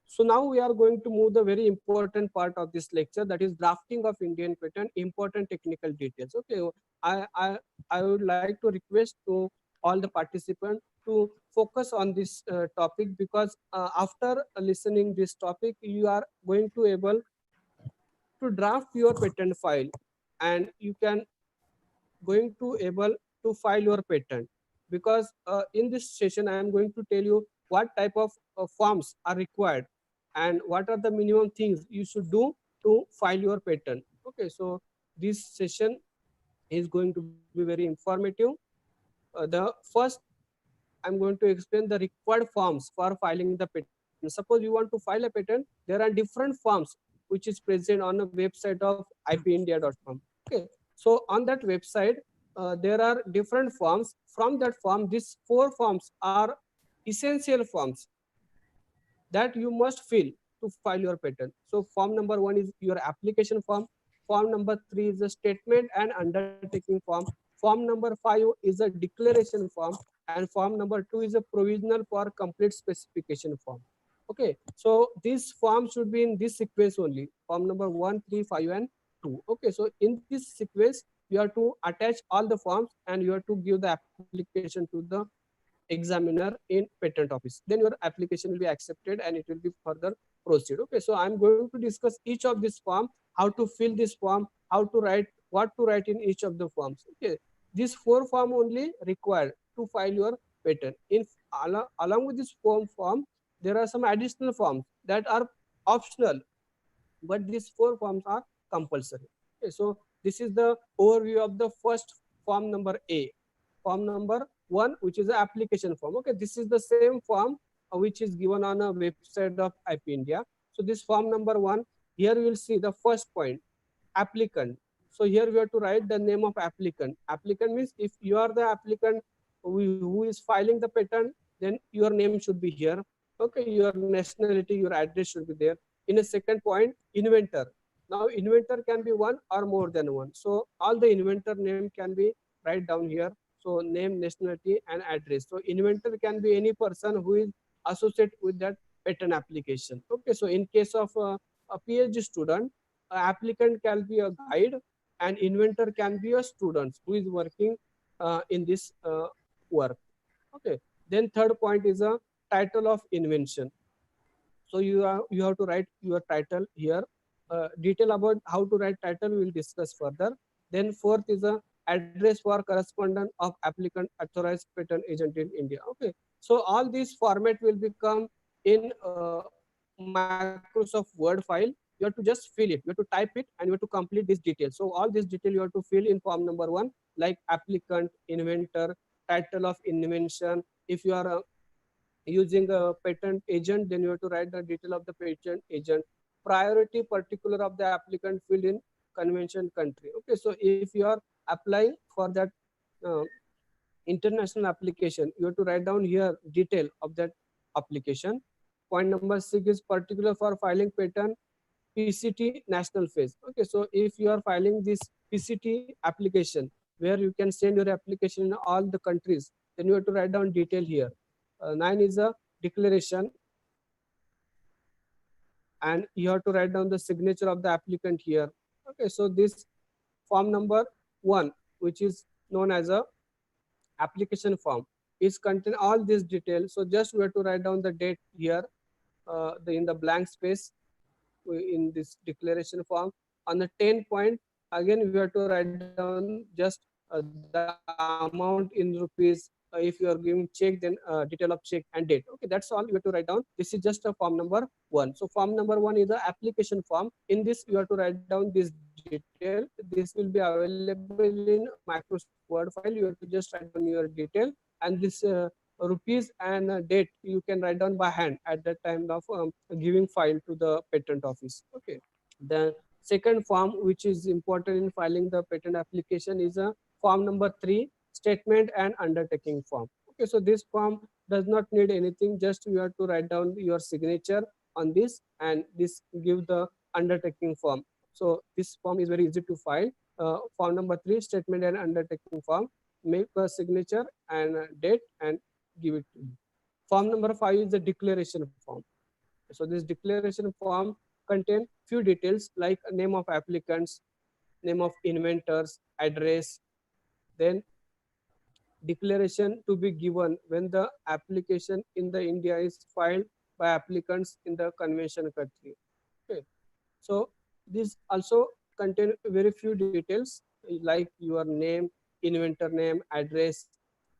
So now we are going to move the very important part of this lecture, that is drafting of Indian patent, important technical details. Okay, I would like to request to all the participants to focus on this topic, because after listening this topic, you are going to able to draft your patent file, and you can going to able to file your patent. Because in this session I am going to tell you what type of forms are required and what are the minimum things you should do to file your patent. Okay, so this session is going to be very informative. The first, I'm going to explain the required forms for filing the patent. Suppose you want to file a patent, there are different forms which is present on the website of ipindia.com. Okay, so on that website, there are different forms. From that form, these 4 forms are essential forms that you must fill to file your patent. So form number 1 is your application form. Form number 3 is a statement and undertaking form. Form number 5 is a declaration form, and form number 2 is a provisional for complete specification form. Okay, so this form should be in this sequence only: form number 1, 3, 5, and 2. Okay, so in this sequence you have to attach all the forms and you have to give the application to the examiner in patent office. Then your application will be accepted and it will be further proceed. Okay, so I'm going to discuss each of this form, how to fill this form, how to write, what to write in each of the forms. Okay, these 4 form only required to file your patent. In along with this form, there are some additional forms that are optional, but these 4 forms are compulsory. Okay, so this is the overview of the first form number A. Form number 1, which is the application form. Okay, this is the same form which is given on a website of IP India. So this form number 1, here we will see the first point, applicant. So here we have to write the name of applicant. Applicant means if you are the applicant who is filing the patent, then your name should be here. Okay, your nationality, your address should be there. In a second point, inventor. Now inventor can be one or more than one. So all the inventor name can be write down here. So name, nationality, and address. So inventor can be any person who is associated with that patent application. Okay, so in case of a PhD student, applicant can be a guide, and inventor can be a student who is working in this work. Okay, then third point is a title of invention. So you have to write your title here. Detail about how to write title we will discuss further. Then fourth is a address for correspondent of applicant authorized patent agent in India. Okay, so all these format will become in Microsoft Word file. You have to just fill it, you have to type it, and you have to complete this detail. So all this detail you have to fill in form number 1, like applicant, inventor, title of invention. If you are using a patent agent, then you have to write the detail of the patent agent. Priority particular of the applicant filled in convention country. Okay, so if you are applying for that uh, international application, you have to write down here detail of that application. Point number 6 is particular for filing patent PCT national phase. Okay, so if you are filing this PCT application where you can send your application in all the countries, then you have to write down detail here. 9 is a declaration, and you have to write down the signature of the applicant here. Okay, so this form number 1, which is known as a application form, is contain all these details. So just we have to write down the date here, in the blank space in this declaration form. On the 10 point, again we have to write down just the amount in rupees. If you are giving check, then detail of check and date. Okay, that's all you have to write down. This is just a form number 1. So form number 1 is the application form. In this you have to write down this detail. This will be available in Microsoft Word file. You have to just write down your detail, and this rupees and date you can write down by hand at the time of giving file to the patent office. Okay, the second form which is important in filing the patent application is a form number 3, statement and undertaking form. Okay, so this form does not need anything, just you have to write down your signature on this, and this give the undertaking form. So this form is very easy to file. Form number 3, statement and undertaking form, make a signature and date and give it to you. Form number 5 is the declaration form. So this declaration form contain few details like name of applicants, name of inventors, address. Then declaration to be given when the application in the India is filed by applicants in the convention country. Okay. So this also contain very few details like your name, inventor name, address,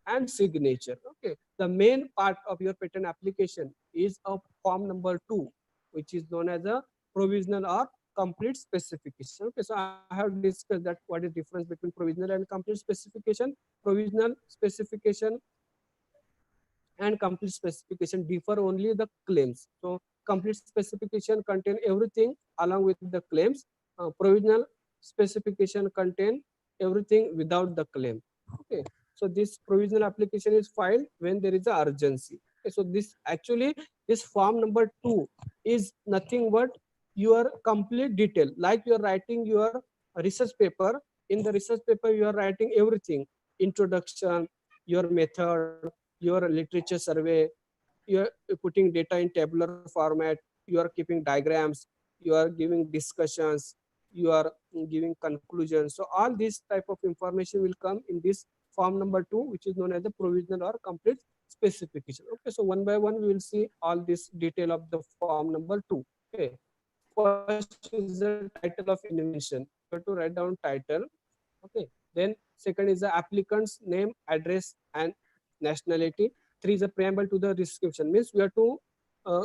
and signature. Okay. The main part of your patent application is a form number 2, which is known as a provisional or complete specification. Okay. So I have discussed that what is difference between provisional and complete specification. Provisional specification and complete specification differ only the claims. So complete specification contain everything along with the claims. Provisional specification contain everything without the claim. Okay. So this provisional application is filed when there is a urgency. Okay. So this actually this form number 2 is nothing but your complete detail. Like you are writing your research paper. In the research paper you are writing everything: introduction, your method, your literature survey, you are putting data in tabular format, you are keeping diagrams, you are giving discussions, you are giving conclusions. So all this type of information will come in this form number 2, which is known as the provisional or complete specification. Okay, so one by one we will see all this detail of the form number 2. Okay, first is the title of invention. You have to write down title. Okay, then second is the applicant's name, address, and nationality. 3 is a preamble to the description, means we have to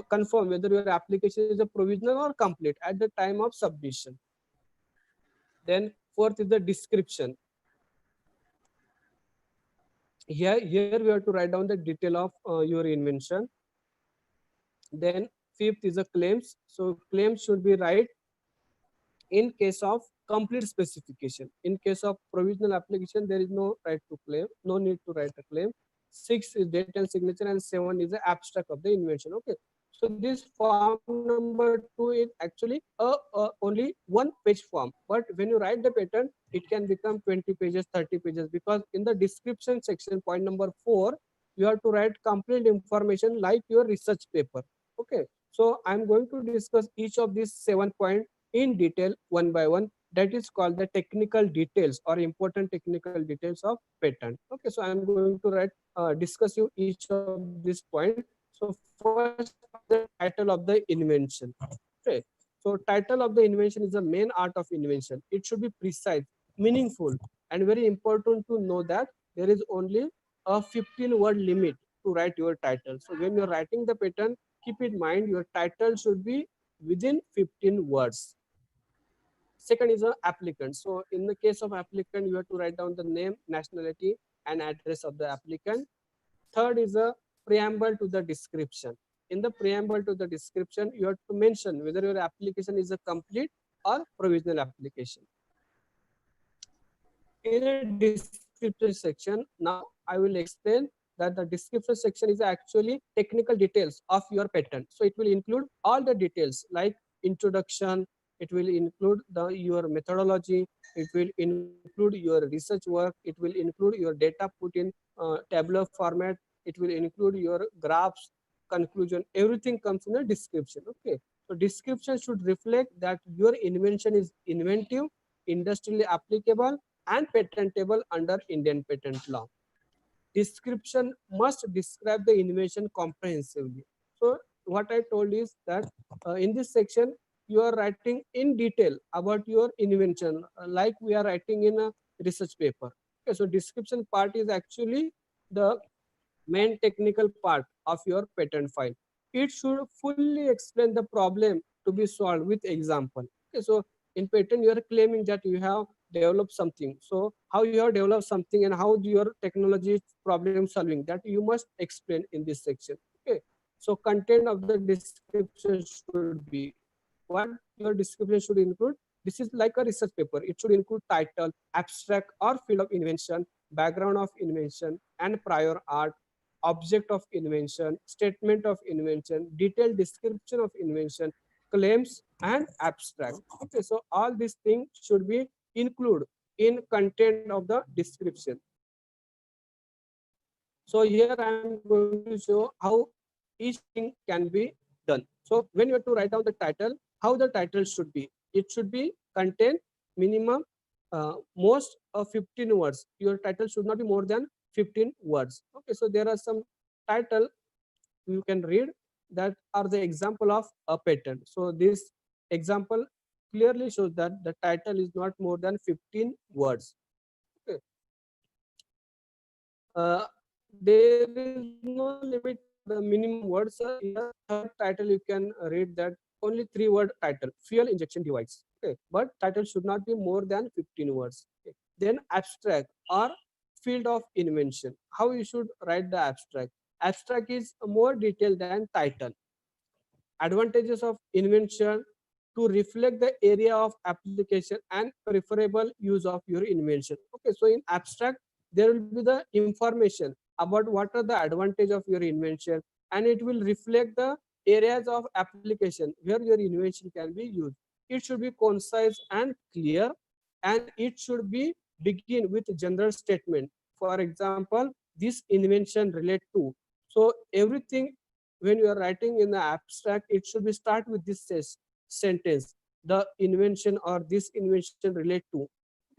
confirm whether your application is a provisional or complete at the time of submission. Then fourth is the description. Here we have to write down the detail of your invention. Then fifth is the claims. So claims should be right in case of complete specification. In case of provisional application, there is no right to claim, no need to write a claim. 6 is date and signature, and 7 is the abstract of the invention. Okay, so this form number 2 is actually only one page form, but when you write the patent, it can become 20 pages, 30 pages, because in the description section, point number 4, you have to write complete information like your research paper. Okay, so I'm going to discuss each of these 7 points in detail one by one. That is called the technical details or important technical details of patent. Okay, so I'm going to discuss you each of these points. So first, the title of the invention. Okay, so title of the invention is the main art of invention. It should be precise, meaningful, and very important to know that there is only a 15-word limit to write your title. So when you're writing the patent, keep in mind your title should be within 15 words. Second is an applicant. So in the case of applicant, you have to write down the name, nationality, and address of the applicant. Third is a preamble to the description. In the preamble to the description, you have to mention whether your application is a complete or provisional application. In a description section, now I will explain that the description section is actually technical details of your patent. So it will include all the details like introduction, it will include your methodology, it will include your research work, it will include your data put in tabular format, it will include your graphs, conclusion, everything comes in a description. Okay, so description should reflect that your invention is inventive, industrially applicable, and patentable under Indian patent law. Description must describe the invention comprehensively. So what I told is that in this section, you are writing in detail about your invention, like we are writing in a research paper. Okay, so description part is actually the main technical part of your patent file. It should fully explain the problem to be solved with example. Okay, so in patent, you are claiming that you have developed something. So how you have developed something and how your technology is problem solving, that you must explain in this section. Okay, so content of the description should be what your description should include. This is like a research paper. It should include title, abstract or field of invention, background of invention and prior art, object of invention, statement of invention, detailed description of invention, claims, and abstract. Okay, so all these things should be included in content of the description. So here I am going to show how each thing can be done. So when you have to write down the title, how the title should be. It should be contain minimum most of 15 words. Your title should not be more than 15 words. Okay, so there are some title you can read that are the example of a patent. So this example clearly shows that the title is not more than 15 words. Okay. There is no limit for the minimum words. In the third title, you can read that only 3-word title, fuel injection device. Okay, but title should not be more than 15 words. Okay. Then abstract or field of invention. How you should write the abstract? Abstract is more detailed than title. Advantages of invention to reflect the area of application and preferable use of your invention. Okay, so in abstract, there will be the information about what are the advantage of your invention, and it will reflect the areas of application where your invention can be used. It should be concise and clear, and it should be begin with general statement. For example, this invention relate to. So everything when you are writing in the abstract, it should be start with this sentence: the invention or this invention relate to.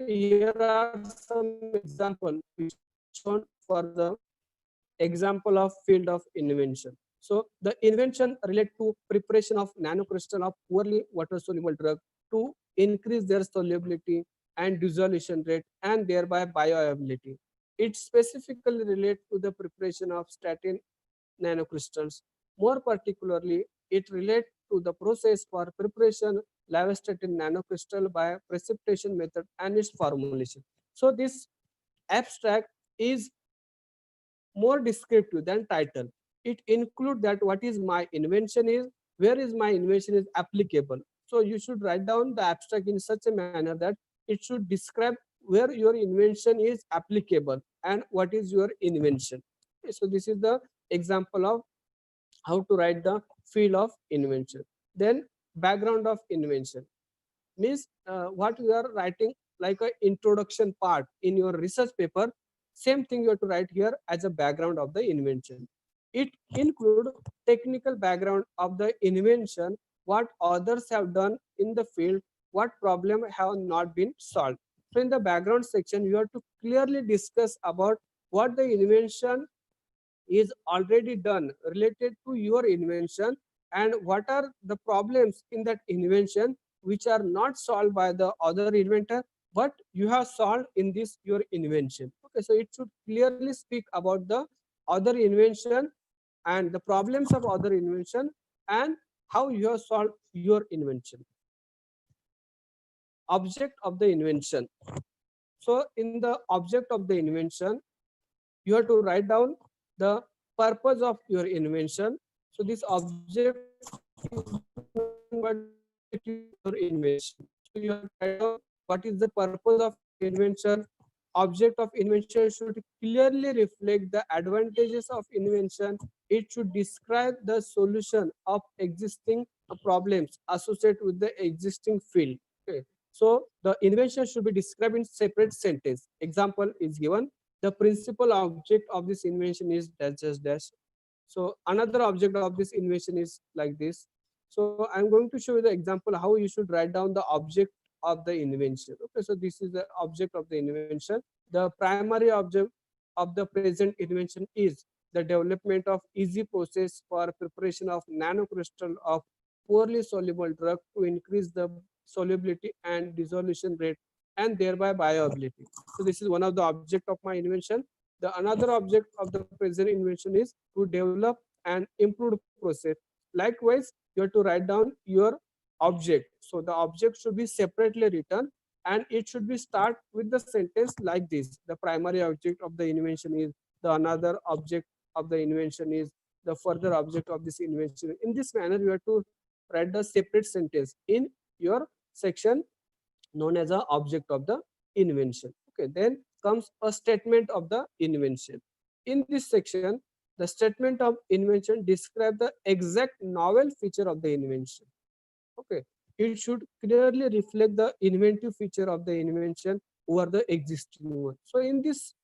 Here are some example which shown for the example of field of invention. So the invention relate to preparation of nanocrystal of poorly water soluble drug to increase their solubility and dissolution rate and thereby bioavailability. It specifically relate to the preparation of statin nanocrystals. More particularly, it relates to the process for preparation lavastatin nanocrystal by precipitation method and its formulation. So this abstract is more descriptive than title. It includes that what is my invention is, where is my invention is applicable. So you should write down the abstract in such a manner that it should describe where your invention is applicable and what is your invention. So this is the example of how to write the field of invention. Then background of invention means what you are writing like a introduction part in your research paper. Same thing you have to write here as a background of the invention. It include technical background of the invention, what others have done in the field, what problem have not been solved. So in the background section, you have to clearly discuss about what the invention is already done related to your invention and what are the problems in that invention which are not solved by the other inventor but you have solved in this your invention. Okay, so it should clearly speak about the other invention and the problems of other invention and how you have solved your invention. Object of the invention. So in the object of the invention, you have to write down the purpose of your invention. So this object what your invention. So you have to write down what is the purpose of your invention. Object of invention should clearly reflect the advantages of invention. It should describe the solution of existing problems associated with the existing field. Okay. So the invention should be described in separate sentence. Example is given: the principal object of this invention is dash dash dash. So another object of this invention is like this. So I'm going to show you the example how you should write down the object of the invention. Okay, so this is the object of the invention. The primary object of the present invention is the development of easy process for preparation of nanocrystal of poorly soluble drug to increase the solubility and dissolution rate and thereby bioavailability. So this is one of the object of my invention. The another object of the present invention is to develop and improve process. Likewise, you have to write down your object. So the object should be separately written and it should be start with the sentence like this: the primary object of the invention is, the another object of the invention is, the further object of this invention. In this manner, you have to write the separate sentence in your section known as a object of the invention. Okay, then comes a statement of the invention. In this section, the statement of invention describe the exact novel feature of the invention. Okay, it should clearly reflect the inventive feature of the invention over the existing one. So in this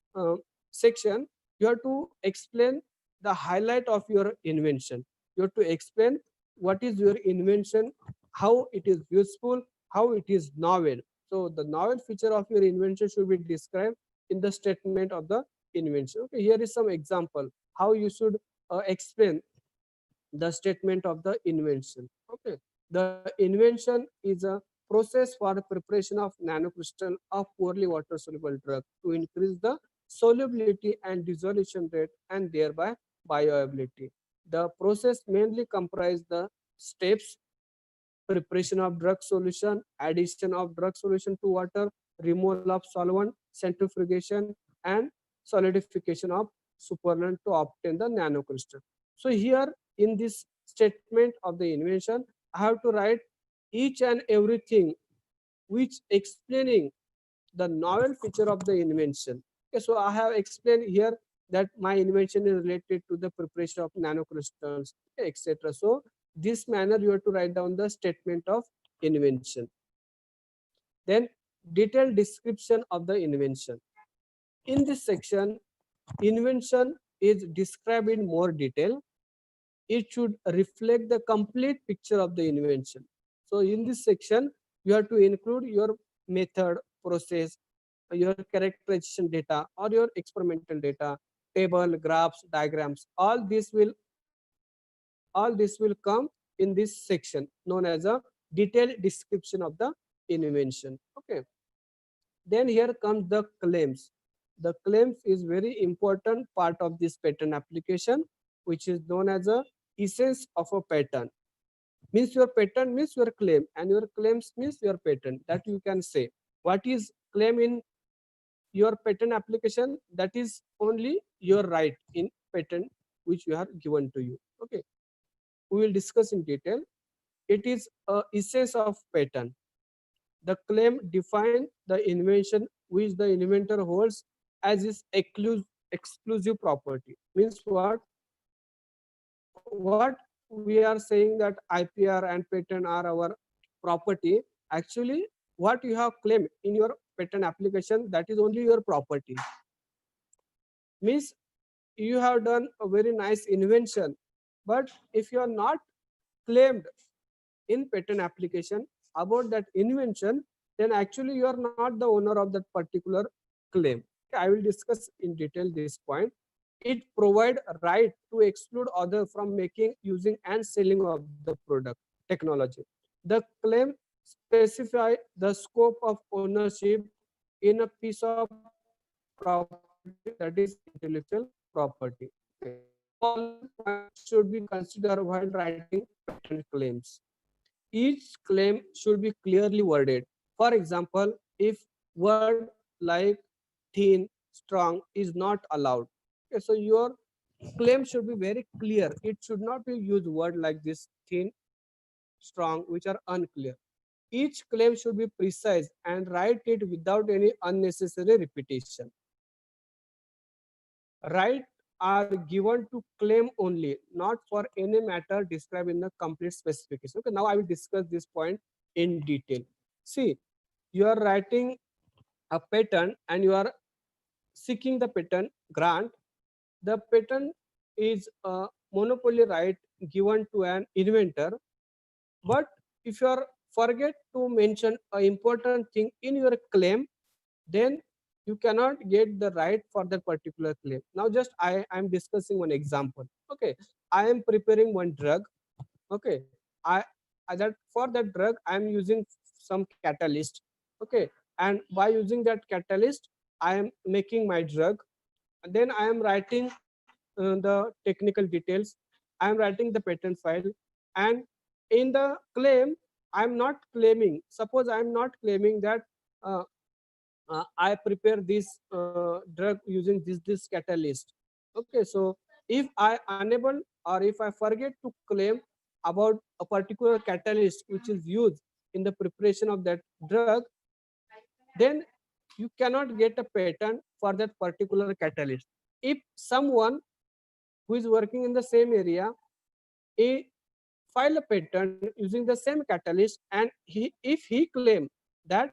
section, you have to explain the highlight of your invention. You have to explain what is your invention, how it is useful, how it is novel. So the novel feature of your invention should be described in the statement of the invention. Okay, here is some example how you should explain the statement of the invention. Okay, the invention is a process for the preparation of nanocrystal of poorly water soluble drug to increase the solubility and dissolution rate and thereby bioavailability. The process mainly comprise the steps: preparation of drug solution, addition of drug solution to water, removal of solvent, centrifugation, and solidification of supernatant to obtain the nanocrystal. So here in this statement of the invention, I have to write each and everything which explaining the novel feature of the invention. Okay, so I have explained here that my invention is related to the preparation of nanocrystals, etc. So this manner you have to write down the statement of invention. Then detailed description of the invention. In this section, invention is described in more detail. It should reflect the complete picture of the invention. So in this section, you have to include your method, process, your characterization data or your experimental data, table, graphs, diagrams. All this will come in this section known as a detailed description of the invention. Okay. Then here comes the claims. The claims is very important part of this patent application, which is known as a essence of a patent. Means your patent means your claim, and your claims means your patent. That you can say. What is claim in your patent application? That is only your right in patent which you have given to you. Okay. We will discuss in detail. It is a essence of patent. The claim defines the invention which the inventor holds as his exclusive property. Means what? What we are saying that IPR and patent are our property. Actually, what you have claimed in your patent application, that is only your property. Means you have done a very nice invention, but if you are not claimed in patent application about that invention, then actually you are not the owner of that particular claim. I will discuss in detail this point. It provide a right to exclude other from making, using, and selling of the product technology. The claim specify the scope of ownership in a piece of property, that is intellectual property. All points should be considered while writing patent claims. Each claim should be clearly worded. For example, if word like thin, strong is not allowed. Okay, so your claim should be very clear. It should not be used word like this, thin, strong, which are unclear. Each claim should be precise and write it without any unnecessary repetition. Right are given to claim only, not for any matter described in the complete specification. Okay, now I will discuss this point in detail. See, you are writing a patent and you are seeking the patent grant. The patent is a monopoly right given to an inventor, but if you are forget to mention an important thing in your claim, then you cannot get the right for that particular claim. Now just I am discussing one example. Okay, I am preparing one drug. Okay, that for that drug I am using some catalyst. Okay, and by using that catalyst I am making my drug. And then I am writing the technical details. I am writing the patent file, and in the claim I am not claiming, suppose I am not claiming that I prepare this drug using this catalyst. Okay, so if I unable or if I forget to claim about a particular catalyst which is used in the preparation of that drug, then you cannot get a patent for that particular catalyst. If someone who is working in the same area, he file a patent using the same catalyst, and if he claim that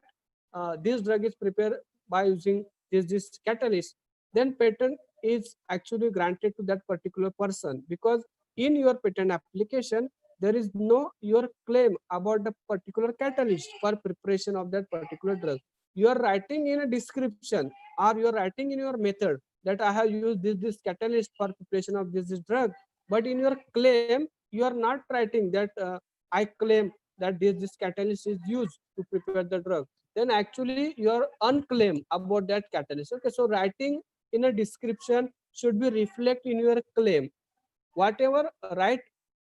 this drug is prepared by using this catalyst, then patent is actually granted to that particular person, because in your patent application there is no your claim about the particular catalyst for preparation of that particular drug. You are writing in a description or you are writing in your method that I have used this catalyst for preparation of this drug. But in your claim, you are not writing that I claim that this catalyst is used to prepare the drug. Then actually you are unclaim about that catalyst. Okay, so writing in a description should be reflect in your claim. Whatever right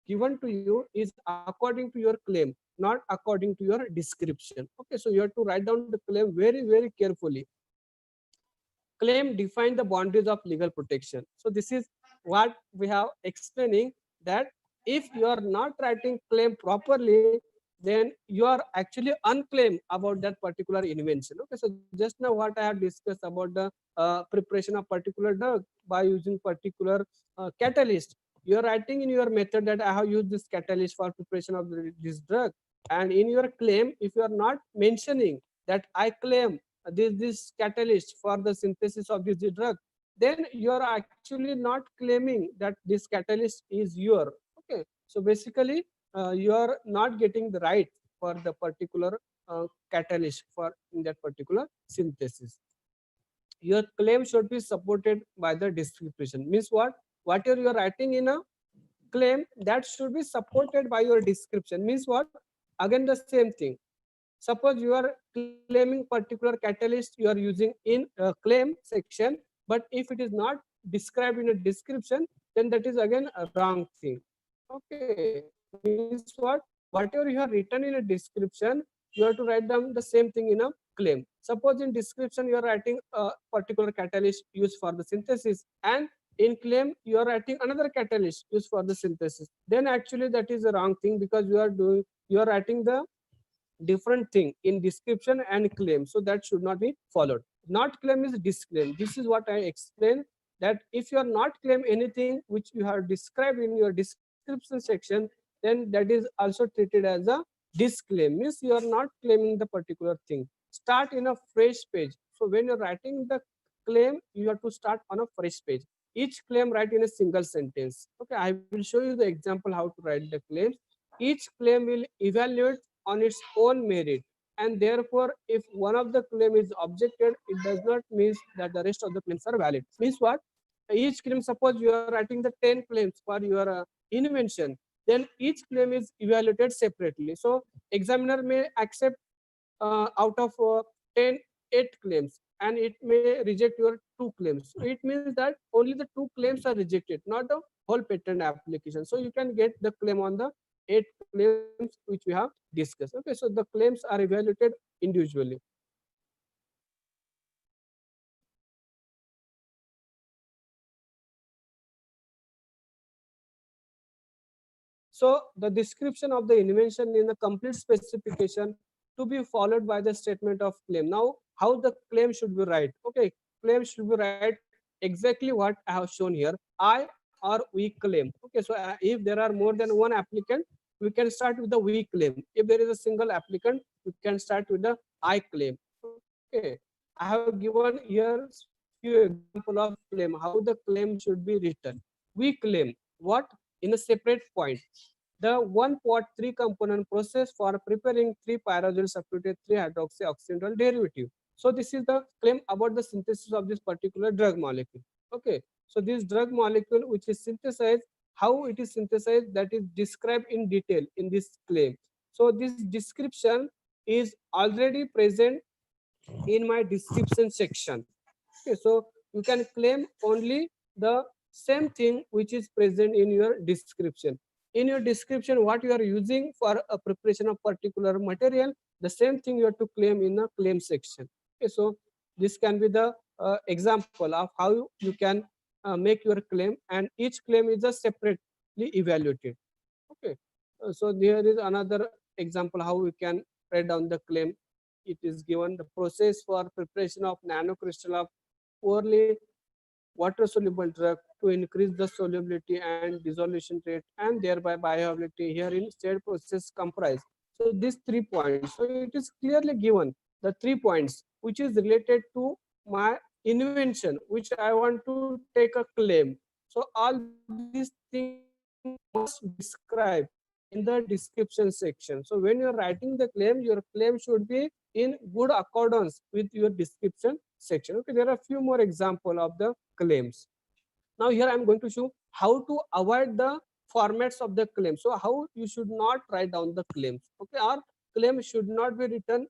given to you is according to your claim, not according to your description. Okay, so you have to write down the claim very carefully. Claim define the boundaries of legal protection. So this is what we have explaining, that if you are not writing claim properly, then you are actually unclaim about that particular invention. Okay, so just now what I have discussed about the preparation of particular drug by using particular catalyst, you are writing in your method that I have used this catalyst for preparation of this drug. And in your claim, if you are not mentioning that I claim this catalyst for the synthesis of this drug, then you are actually not claiming that this catalyst is your. Okay, so basically you are not getting the right for the particular catalyst for in that particular synthesis. Your claim should be supported by the description. Means whatever you are writing in a claim, that should be supported by your description. Means what? Again the same thing. Suppose you are claiming particular catalyst you are using in a claim section, but if it is not described in a description, then that is again a wrong thing. Okay, means what? Whatever you have written in a description, you have to write down the same thing in a claim. Suppose in description you are writing a particular catalyst used for the synthesis, and in claim you are writing another catalyst used for the synthesis, then actually that is a wrong thing, because you are writing the different thing in description and claim. So that should not be followed. Not claim is disclaim. This is what I explained, that if you are not claim anything which you have described in your description section, then that is also treated as a disclaim. Means you are not claiming the particular thing. Start in a fresh page. So when you're writing the claim, you have to start on a fresh page. Each claim write in a single sentence. Okay, I will show you the example how to write the claims. Each claim will evaluate on its own merit, and therefore if one of the claim is objected, it does not mean that the rest of the claims are valid. Means what? Each claim, suppose you are writing the 10 claims for your invention, then each claim is evaluated separately. So examiner may accept out of 10 8 claims, and it may reject your 2 claims. So it means that only the 2 claims are rejected, not the whole patent application. So you can get the claim on the 8 claims which we have discussed. Okay, so the claims are evaluated individually. So the description of the invention in the complete specification to be followed by the statement of claim. Now, how the claim should be right? Okay, claim should be right exactly what I have shown here. I or we claim. Okay, so if there are more than one applicant, we can start with the we claim. If there is a single applicant, we can start with the I claim. Okay, I have given here few example of claim, how the claim should be written. We claim what? In a separate point, the 1-pot 3 component process for preparing 3-pyrazoyl substituted 3-hydroxyoxyinol derivative. So this is the claim about the synthesis of this particular drug molecule. Okay, so this drug molecule which is synthesized, how it is synthesized, that is described in detail in this claim. So this description is already present in my description section. Okay, so you can claim only the same thing which is present in your description. In your description, what you are using for a preparation of particular material, the same thing you have to claim in the claim section. Okay, so this can be the example of how you can make your claim, and each claim is just separately evaluated. Okay, so there is another example how we can write down the claim. It is given the process for preparation of nanocrystal of poorly water soluble drug to increase the solubility and dissolution rate and thereby bioavailability. Herein state process comprise. So these 3 points. So it is clearly given the 3 points which is related to my invention which I want to take a claim. So all these things must be described in the description section. So when you're writing the claim, your claim should be in good accordance with your description section. Okay, there are a few more examples of the claims. Now here I am going to show how to avoid the formats of the claim. So how you should not write down the claims. Okay, our claim should not be written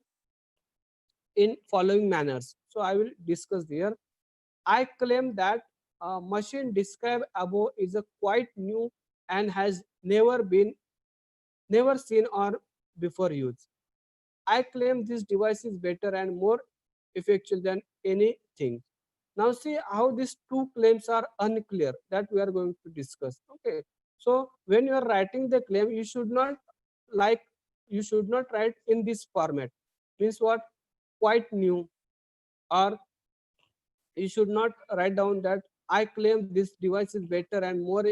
in following manners. So I will discuss here. I claim that a machine described above is a quite new and has never seen or before used. I claim this device is better and more effectual than anything. Now see how these two claims are unclear, that we are going to discuss. Okay, so when you are writing the claim, you should not write in this format. Means what? Quite new, or you should not write down that I claim this device is better and more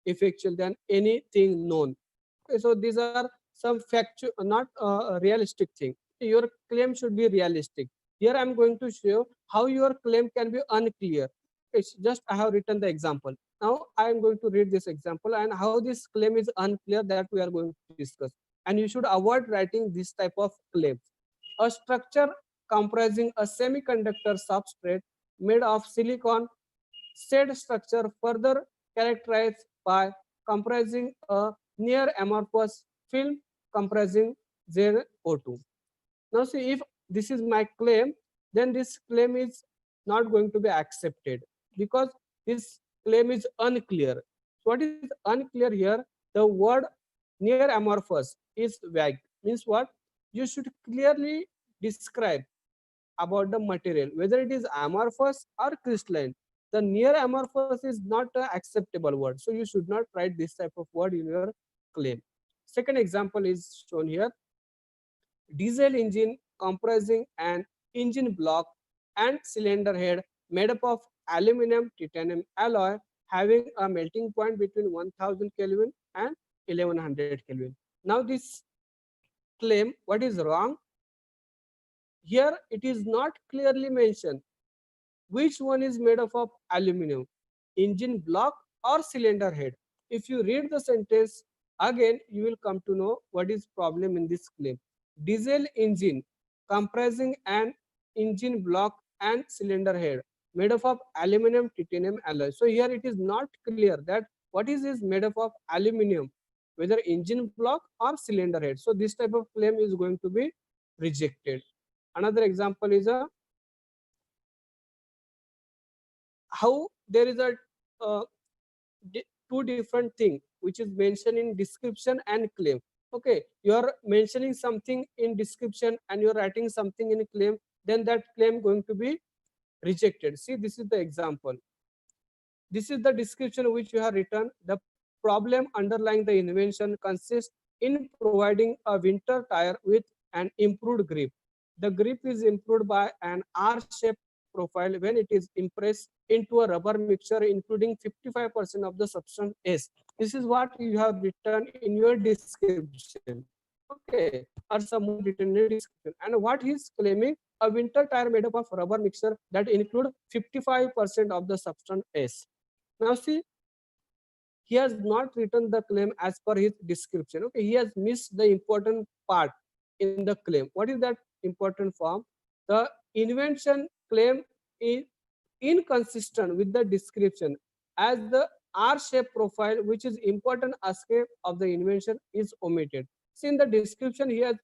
effectual than anything known. Okay, so these are some factual, not realistic thing. Your claim should be realistic. Here I am going to show how your claim can be unclear. It's just I have written the example. Now I am going to read this example and how this claim is unclear, that we are going to discuss. And you should avoid writing this type of claims. A structure comprising a semiconductor substrate made of silicon, said structure further characterized by comprising a near amorphous film comprising ZO2. Now see, if this is my claim, then this claim is not going to be accepted because this claim is unclear. So what is unclear here? The word near amorphous is vague. Means what? You should clearly describe about the material, whether it is amorphous or crystalline. The near amorphous is not an acceptable word. So you should not write this type of word in your claim. Second example is shown here. Diesel engine comprising an engine block and cylinder head made up of aluminum titanium alloy having a melting point between 1000 Kelvin and 1100 Kelvin. Now this claim, what is wrong? Here it is not clearly mentioned which one is made up of aluminum, engine block or cylinder head. If you read the sentence again, you will come to know what is problem in this claim. Diesel engine comprising an engine block and cylinder head made up of aluminum titanium alloy. So here it is not clear that what is made up of aluminum, whether engine block or cylinder head. So this type of claim is going to be rejected. Another example is a how there is a two different thing which is mentioned in description and claim. Okay, you are mentioning something in description and you are writing something in a claim, then that claim going to be rejected. See, this is the example. This is the description which you have written. The problem underlying the invention consists in providing a winter tire with an improved grip. The grip is improved by an R-shaped profile when it is impressed into a rubber mixture, including 55% of the substance S. This is what you have written in your description. Okay, or some more written in description. And what he is claiming, a winter tire made up of rubber mixture that include 55% of the substance S. Now see, he has not written the claim as per his description. Okay, he has missed the important part in the claim. What is that important form? The invention claim is inconsistent with the description, as the R-shaped profile, which is important aspect of the invention, is omitted. See, in the description he has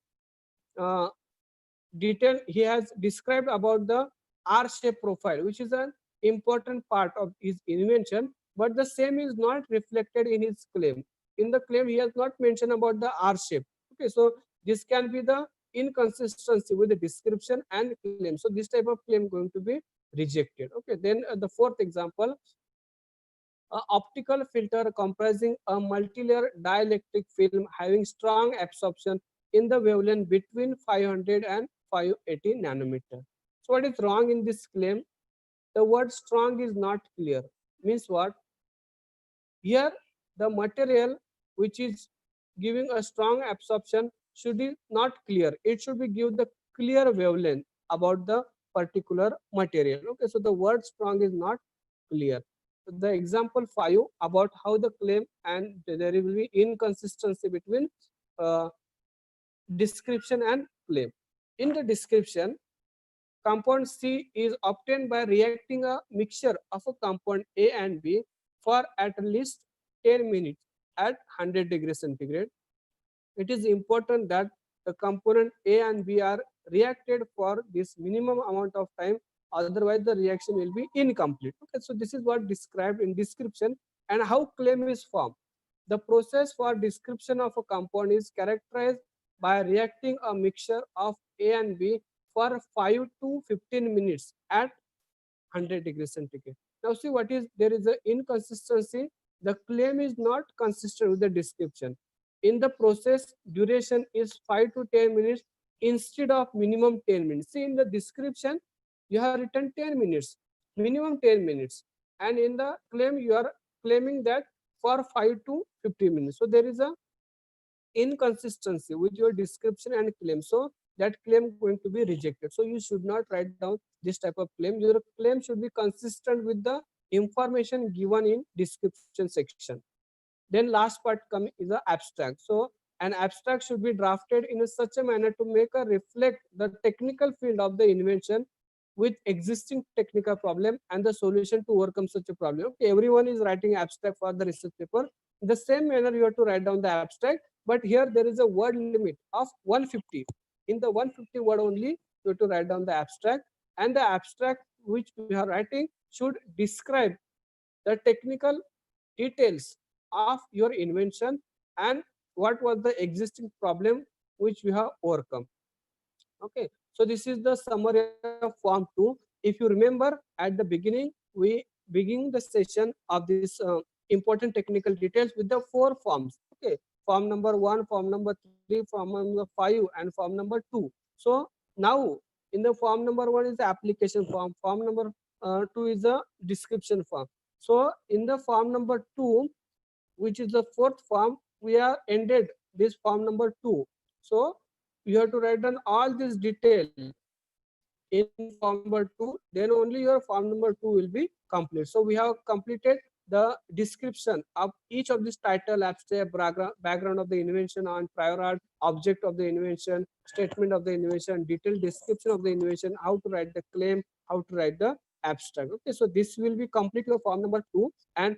he has described about the R-shaped profile, which is an important part of his invention, but the same is not reflected in his claim. In the claim, he has not mentioned about the R shape. Okay, so this can be the inconsistency with the description and claim. So this type of claim going to be rejected. Okay, then the fourth example, optical filter comprising a multi-layer dielectric film having strong absorption in the wavelength between 500 and 580 nanometer. So what is wrong in this claim? The word strong is not clear. Means what? Here the material which is giving a strong absorption should be not clear. It should be give the clear wavelength about the particular material. Okay, so the word strong is not clear. The example 5 about how the claim and there will be inconsistency between description and claim. In the description, compound C is obtained by reacting a mixture of a compound A and B for at least 10 minutes at 100 degrees centigrade. It is important that the component A and B are reacted for this minimum amount of time, otherwise the reaction will be incomplete. Okay, so this is what described in description. And how claim is formed. The process for description of a compound is characterized by reacting a mixture of A and B for 5 to 15 minutes at 100 degrees centigrade. Now see what is, there is an inconsistency. The claim is not consistent with the description. In the process, duration is 5 to 10 minutes instead of minimum 10 minutes. See, in the description, you have written 10 minutes, minimum 10 minutes. And in the claim, you are claiming that for 5 to 15 minutes. So there is a inconsistency with your description and claim. So that claim going to be rejected. So you should not write down this type of claim. Your claim should be consistent with the information given in description section. Then last part come is the abstract. So an abstract should be drafted in such a manner to make a reflect the technical field of the invention with existing technical problem and the solution to overcome such a problem. Okay, everyone is writing abstract for the research paper. In the same manner, you have to write down the abstract, but here there is a word limit of 150. In the 150 word only, you have to write down the abstract, and the abstract which we are writing should describe the technical details of your invention and what was the existing problem which we have overcome. Okay, so this is the summary of form 2. If you remember, at the beginning we begin the session of this important technical details with the 4 forms. Okay, form number 1, form number 3, form number 5, and form number 2. So now in the form number 1 is the application form, form number 2 is the description form. So in the form number 2, which is the 4th form, we are ended this form number 2. So you have to write down all this detail in form number 2, then only your form number 2 will be complete. So we have completed the description of each of this title, abstract, background of the invention, on prior art, object of the invention, statement of the invention, detailed description of the invention, how to write the claim, how to write the abstract. Okay, so this will be complete your form number 2, and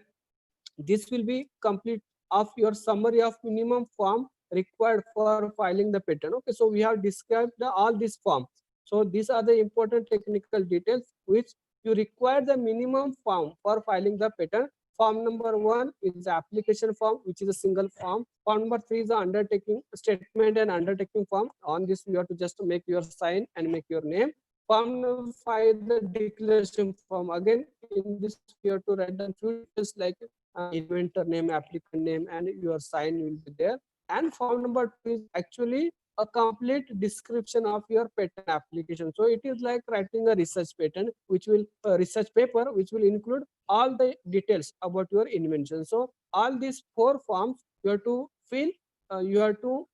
this will be complete of your summary of minimum form required for filing the patent. Okay, so we have described all these forms. So these are the important technical details which you require the minimum form for filing the patent. Form number 1 is the application form, which is a single form. Form number 3 is the undertaking statement and undertaking form. On this, you have to just make your sign and make your name. Form number 5, the declaration form. Again, in this, you have to write down few details like inventor name, applicant name, and your sign will be there. And form number 2 is actually a complete description of your patent application. So it is like writing a research patent, which will research paper, which will include all the details about your invention. So all these 4 forms you have to fill, you have to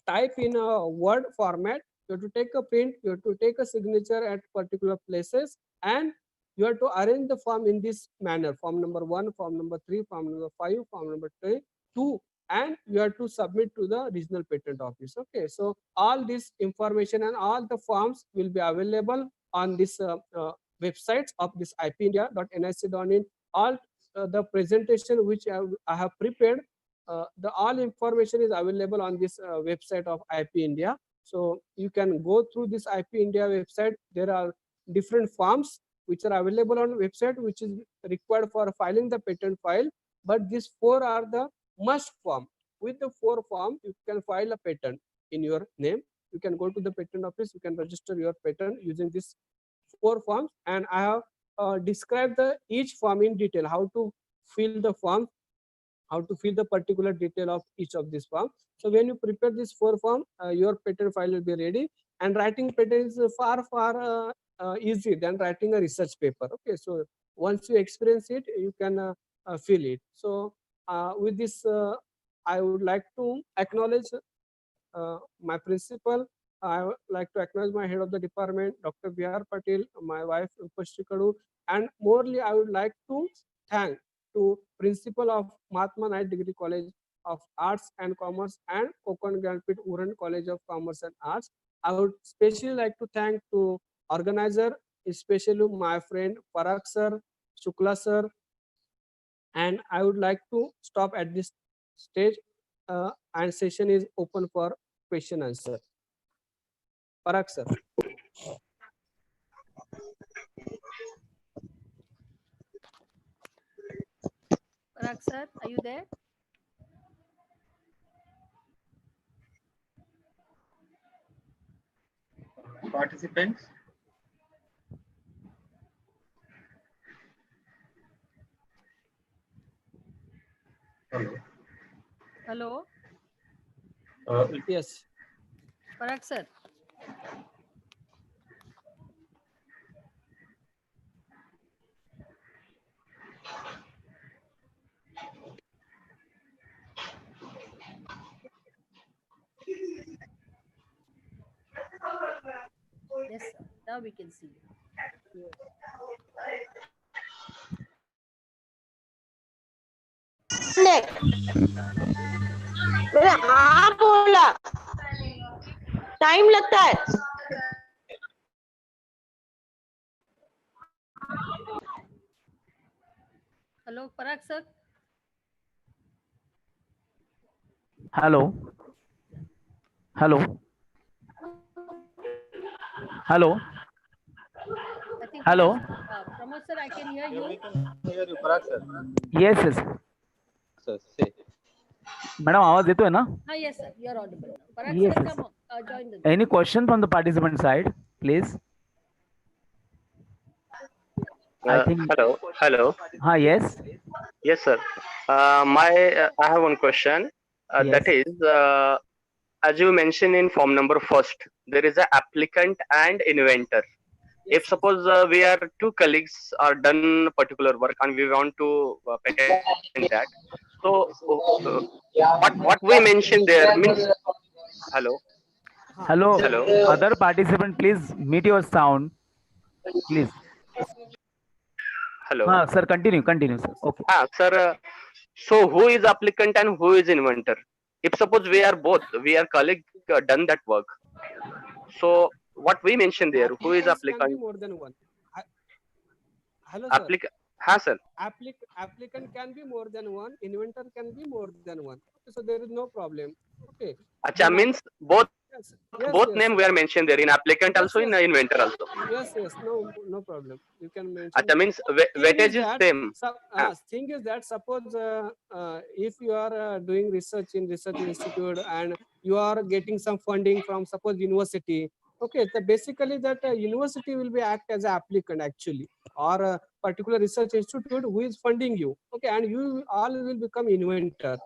type in a Word format, you have to take a print, you have to take a signature at particular places, and you have to arrange the form in this manner: form number 1, form number 3, form number 5, form number 2, and you have to submit to the regional patent office. Okay, so all this information and all the forms will be available on this websites of this ipindia.nic.in. All the presentation which I have prepared, the all information is available on this website of IP India. So you can go through this IP India website. There are different forms which are available on website, which is required for filing the patent file. But these 4 are the must form. With the 4 form, you can file a patent in your name. You can go to the patent office, you can register your patent using these 4 forms. And I have described the each form in detail, how to fill the form, how to fill the particular detail of each of these forms. So when you prepare this 4 form, your patent file will be ready. And writing patent is far easy than writing a research paper. Okay, so once you experience it, you can feel it. So with this, I would like to acknowledge my principal. I would like to acknowledge my head of the department, Dr. B.R. Patil, my wife, Upashri Kadu, and morely I would like to thank to principal of Mahatma Knight Degree College of Arts and Commerce and Kokon Gyanpith Uran College of Commerce and Arts. I would especially like to thank to organizer, especially my friend Parag sir, Shukla sir, and I would like to stop at this stage, and session is open for question answer. Parag sir. Parag sir, are you there? Participants. Hello. Hello, Yes. Parag sir. Yes, sir. Now we can see you. मैंने हाँ बोला time लगता है Hello, Parag sir. Hello. Hello. Hello. I think Hello. Pramod sir, I can hear you. Hear you, Parag sir. Yes, yes. Sir, say. Madam, आवाज येतोय ना? Ah, yes, sir. You're audible now. Parag Yes, sir, yes. come join the. Any question from the participant side, please? I think. Hello. Yes. Yes, sir. I have one question. That Yes. is, as you mentioned in form number first, there is an applicant and inventor. If suppose we are two colleagues are done particular work and we want to patent that, so what we mentioned there means. Hello. Hello. Hello. Other participant, please mute your sound, please. Hello. Sir, continue, sir. Okay. Sir. So who is applicant and who is inventor? If suppose we are both, we are colleague done that work. So what we mentioned there, who is Applicants can be applicant? more than one. Hello, sir. Sir. Applicant can be more than one. Inventor can be more than one. So there is no problem. Okay. Acha means both Yes, name we are mentioned there in applicant also in inventor also. Yes. No problem. You can mention. Acha means weightage is same. Thing is that suppose if you are doing research in research institute and you are getting some funding from suppose university. Okay, so basically that university will be act as an applicant actually, or a particular research institute who is funding you. Okay, and you all will become inventor.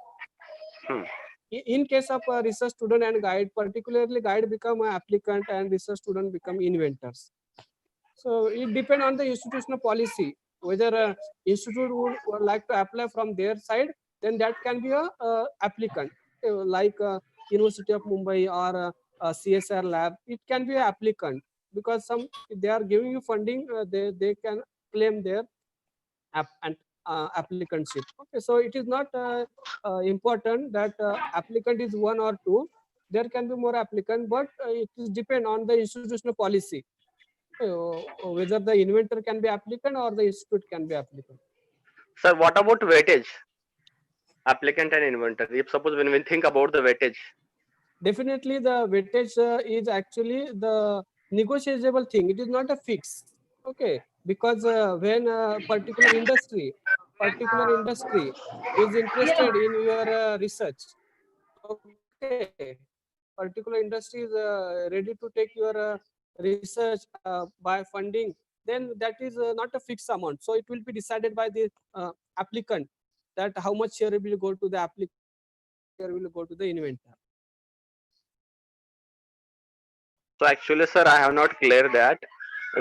In case of a research student and guide, particularly guide become an applicant and research student become inventors. So it depends on the institutional policy. Whether an institute would like to apply from their side, then that can be a applicant, like University of Mumbai or a CSR lab. It can be an applicant because if they are giving you funding, they can claim their applicantship. Okay, so it is not important that applicant is one or two. There can be more applicant, but it is depend on the institutional policy. Whether the inventor can be applicant or the institute can be applicant. Sir, what about weightage? Applicant and inventor. If suppose when we think about the weightage. Definitely the weightage is actually the negotiable thing. It is not a fix. Okay, because when a particular industry is interested in your research. Okay, particular industry is ready to take your research by funding, then that is not a fixed amount. So it will be decided by the applicant that how much share will go to the applicant, share will go to the inventor. So actually, sir, I have not clear that.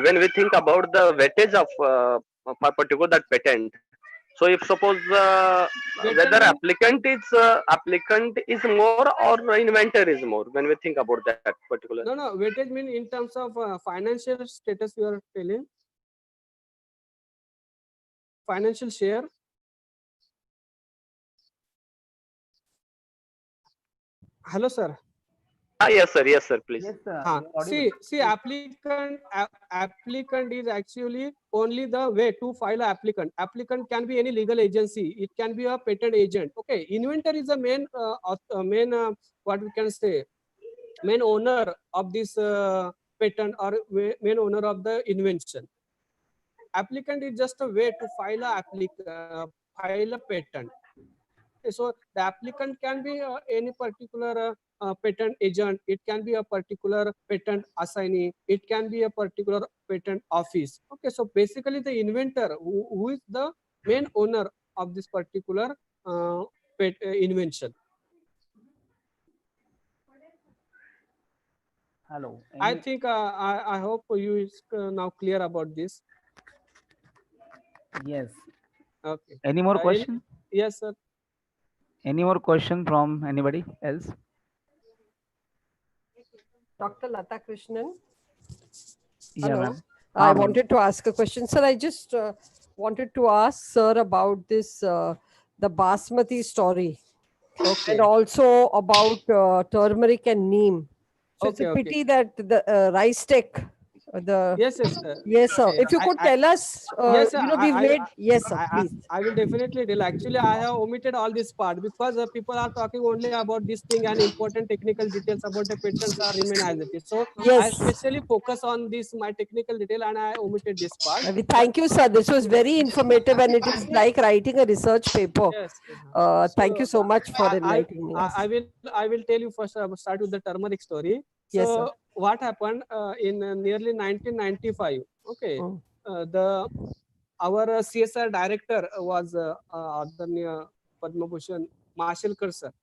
When we think about the weightage of particular that patent, so if suppose whether applicant is more or inventor is more, when we think about that particular. No, weightage mean in terms of financial status you are telling. Financial share. Hello, sir. Yes, sir. Yes, sir. Please. Yes, sir. Huh. You're audible. See, applicant is actually only the way to file a applicant. Applicant can be any legal agency. It can be a patent agent. Okay, inventor is the main, what we can say, main owner of this patent or main owner of the invention. Applicant is just a way to file a patent. So the applicant can be any particular patent agent. It can be a particular patent assignee. It can be a particular patent office. Okay, so basically the inventor who is the main owner of this particular invention. Hello. I think I hope you is now clear about this. Yes. Okay. Any more question? Yes, sir. Any more question from anybody else? Dr. Lata Krishnan. Yeah, Hello. ma'am. I ma'am. wanted to ask a question. Sir, I just wanted to ask sir about this, the basmati story. Okay. And also about turmeric and neem. So it's a Okay, pity that the rice tech, Yes, yes, sir. Okay, If you could tell us, yes, sir, you know, we've made, yes, sir, please. I will definitely tell. Actually, I have omitted all this part because people are talking only about this thing and important technical details about the patents are remain as it is. So I Yes. especially focus on this my technical detail and I omitted this part. We thank you, sir. This was very informative and it is like writing a research paper. Yes. Thank you so much for enlightening us. I will tell you first. Start with the turmeric story. Yes, So sir. what happened in nearly 1995? Okay, our CSR director was Adanya Padma Bhushan Mashelkar sir.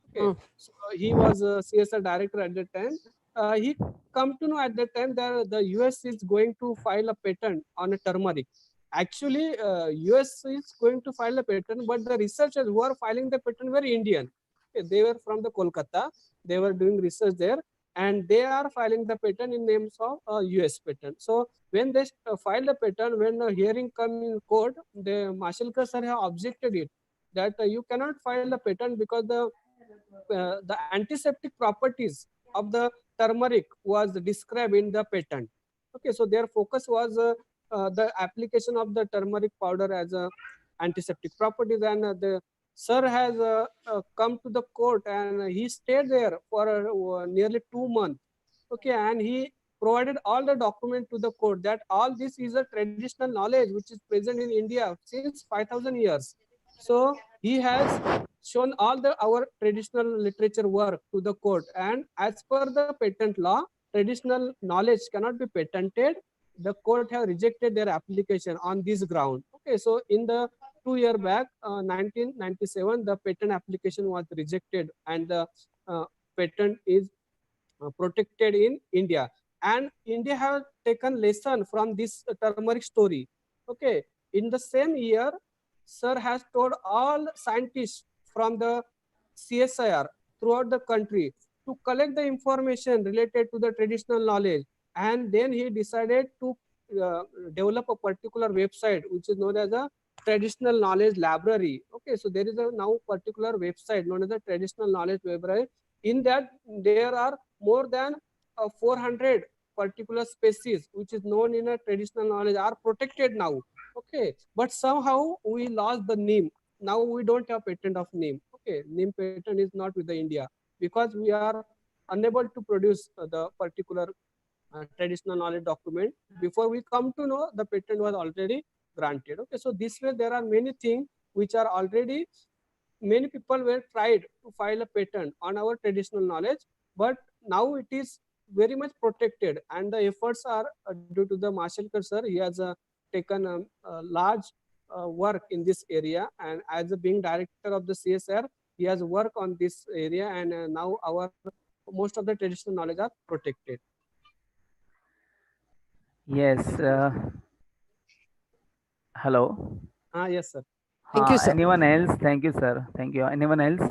Okay, so he was a CSR director at that time. He come to know at that time that the US is going to file a patent on a turmeric. Actually, US is going to file a patent, but the researchers who are filing the patent were Indian. Okay, they were from the Kolkata. They were doing research there, and they are filing the patent in names of US patent. So when they file the patent, when the hearing come in court, the Mashelkar sir have objected it that you cannot file the patent because the antiseptic properties of the turmeric was described in the patent. Okay, so their focus was the application of the turmeric powder as a antiseptic properties, and the sir has come to the court and he stayed there for nearly 2 months. Okay, and he provided all the document to the court that all this is a traditional knowledge which is present in India since 5,000 years. So he has shown all the our traditional literature work to the court, and as per the patent law, traditional knowledge cannot be patented. The court have rejected their application on this ground. Okay, so in the 2 year back, 1997, the patent application was rejected, and the patent is protected in India. And India have taken lesson from this turmeric story. Okay, in the same year, sir has told all scientists from the CSIR throughout the country to collect the information related to the traditional knowledge, and then he decided to develop a particular website which is known as a traditional knowledge library. Okay, so there is a now particular website known as the traditional knowledge library. In that there are more than 400 particular species which is known in a traditional knowledge are protected now. Okay, but somehow we lost the neem. Now we don't have patent of neem. Okay, neem patent is not with the India because we are unable to produce the particular traditional knowledge document. Before we come to know, the patent was already granted. Okay, so this way there are many things which are already, many people were tried to file a patent on our traditional knowledge, but now it is very much protected, and the efforts are due to the Mashelkar sir. He has taken a large work in this area, and as being director of the CSR, he has worked on this area, and now our most of the traditional knowledge are protected. Yes. Hello. Yes, sir. Thank you, sir. Anyone else? Thank you, sir. Thank you. Anyone else?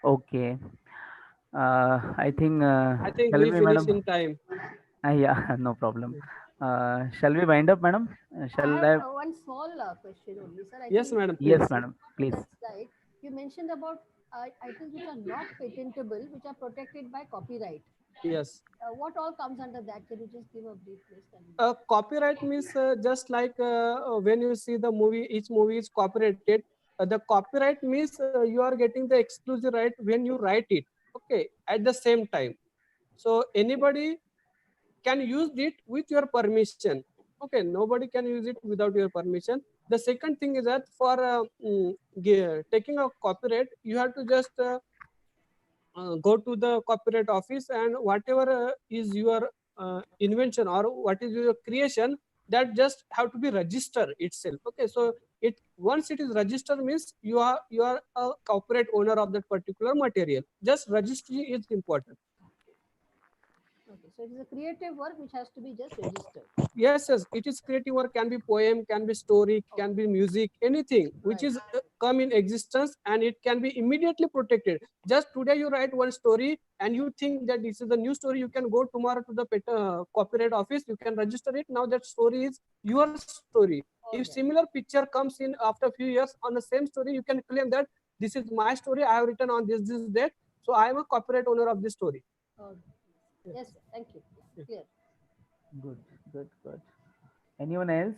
Okay. I think I think we finish in time. yeah, no problem. Shall we wind up, madam? Shall I I? have one small question only, sir. I Yes, think madam. Yes, Please. madam. Please. this slide, you mentioned about items which are not patentable, which are protected by copyright. Yes. What all comes under that? Can you just give a brief list? Copyright means just like when you see the movie, each movie is copyrighted. The copyright means you are getting the exclusive right when you write it. Okay, at the same time. So anybody can use it with your permission. Okay, nobody can use it without your permission. The second thing is that for taking a copyright, you have to just go to the copyright office, and whatever is your invention or what is your creation, that just have to be registered itself. Okay, so it once it is registered means you are a copyright owner of that particular material. Just registry is important. Okay, so it is a creative work which has to be just registered. Yes, it is creative work, can be poem, can be story, can be music, anything which is come in existence, and it can be immediately protected. Just today you write one story and you think that this is a new story, you can go tomorrow to the copyright office, you can register it. Now that story is your story. If similar picture comes in after a few years on the same story, you can claim that this is my story, I have written on this date, so I am a copyright owner of this story. Yes, thank you. Clear. Good. Anyone else?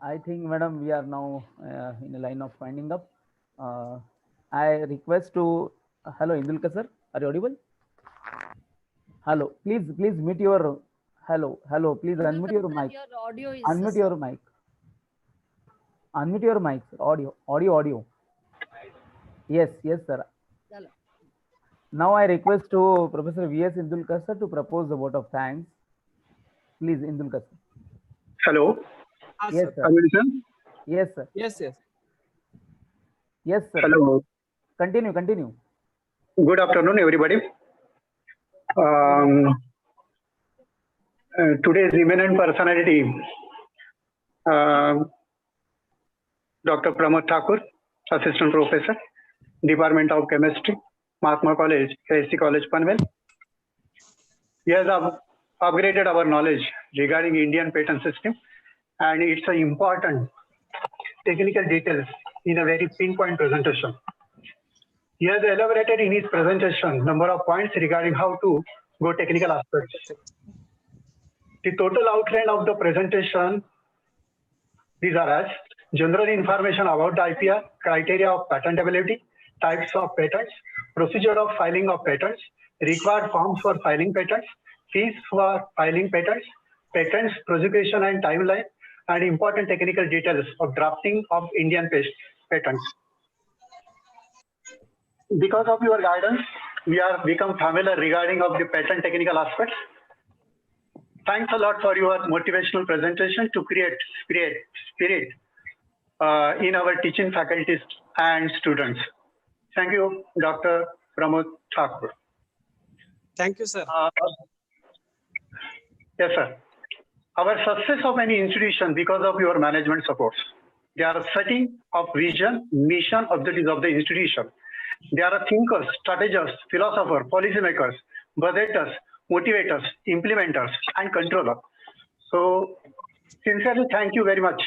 I think, madam, we are now in a line of winding up. I request to hello, Indulka sir, are you audible? Hello, please mute your hello. Please unmute your mic. Your audio is Unmute your mic. Unmute your mic, sir. Audio. Yes, sir. Hello. Now I request to Professor V.S. Indulka sir to propose the vote of thanks. Please, Indulka sir. Hello. Yes, sir. Can you listen? Yes, sir. Yes, sir. Hello. Continue. Good afternoon, everybody. Today's eminent personality, Dr. Pramod Thakur, Assistant Professor, Department of Chemistry, Mahatma College, KSC College, Panvel. He has upgraded our knowledge regarding Indian patent system, and it's an important technical details in a very pinpoint presentation. He has elaborated in his presentation number of points regarding how to go technical aspects. The total outline of the presentation, these are as general information about the IPR, criteria of patentability, types of patents, procedure of filing of patents, required forms for filing patents, fees for filing patents, patents, prosecution and timeline, and important technical details of drafting of Indian patents. Because of your guidance, we are become familiar regarding of the patent technical aspects. Thanks a lot for your motivational presentation to create spirit in our teaching faculties and students. Thank you, Dr. Pramod Thakur. Thank you, sir. Yes, sir. Our success of any institution because of your management supports. They are setting of vision, mission, objectives of the institution. They are thinkers, strategists, philosophers, policymakers, budgeters, motivators, implementers, and controllers. So, sincerely thank you very much,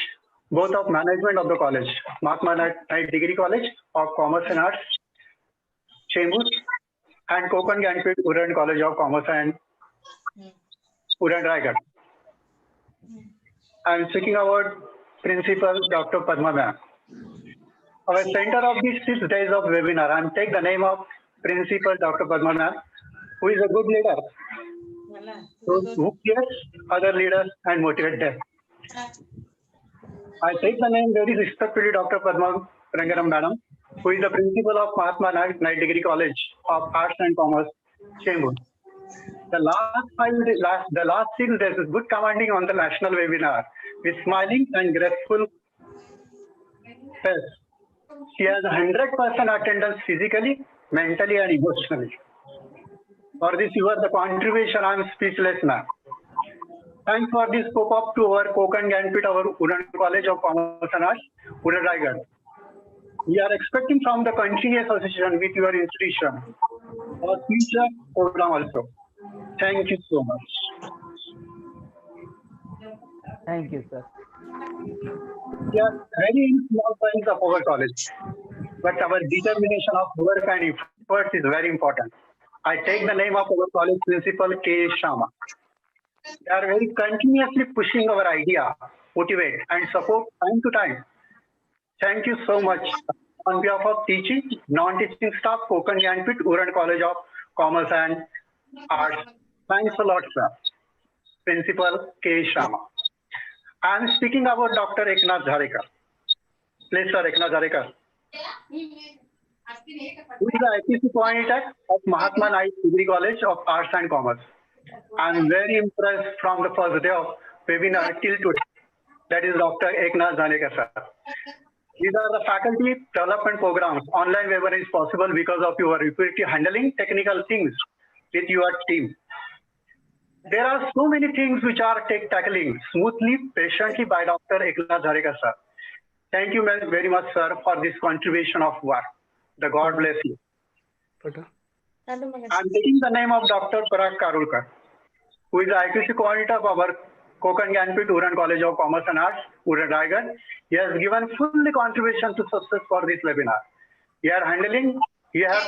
both of management of the college, Mahatma Knight Degree College of Commerce and Arts, Chembur, and Konkan Gyanpith Udant College of Commerce and Udant Raigad. I am speaking about Principal Dr. Padma Ma'am. Our center of these 6 days of webinar, I take the name of Principal Dr. Padma Ma'am, who is a good leader, who cares other leaders and motivate them. I take the name very respectfully Dr. Padma Ranganam Madam, who is the principal of Mahatma Knight Degree College of Arts and Commerce, Chembur. The last 6 days is good commanding on the national webinar with smiling and graceful face. She has 100% attendance physically, mentally, and emotionally. For this, your the contribution, I am speechless now. Thanks for this pop-up to our Konkan Gyanpith, our Udant College of Commerce and Arts, Udant Raigad. We are expecting from the continuous association with your institution or future program also. Thank you so much. Thank you, sir. We are very small friends of our college, but our determination of work and effort is very important. I take the name of our college principal, K. Sharma. They are very continuously pushing our idea, motivate and support time to time. Thank you so much on behalf of teaching, non-teaching staff, Konkan Jnanpith, Uran College of Commerce and Arts. Thanks a lot, sir. Principal K. Sharma. I am speaking about Dr. Eknath Jharekar. Please, sir, Eknath Jharekar. Who is the IPC coordinator of Mahatma Naik Degree College of Arts and Commerce. I am very impressed from the first day of webinar till today. That is Dr. Eknath Jharekar, sir. These are the faculty development programs. Online webinar is possible because of your ability handling technical things with your team. There are so many things which are tackling smoothly, patiently by Dr. Eknath Jharekar, sir. Thank you very much, sir, for this contribution of work. The God bless you. I'm taking the name of Dr. Parag Karulkar, who is the IPC coordinator of our Konkan Jnanpith Uran College of Commerce and Arts, Uran Raigad. He has given fully contribution to success for this webinar. We are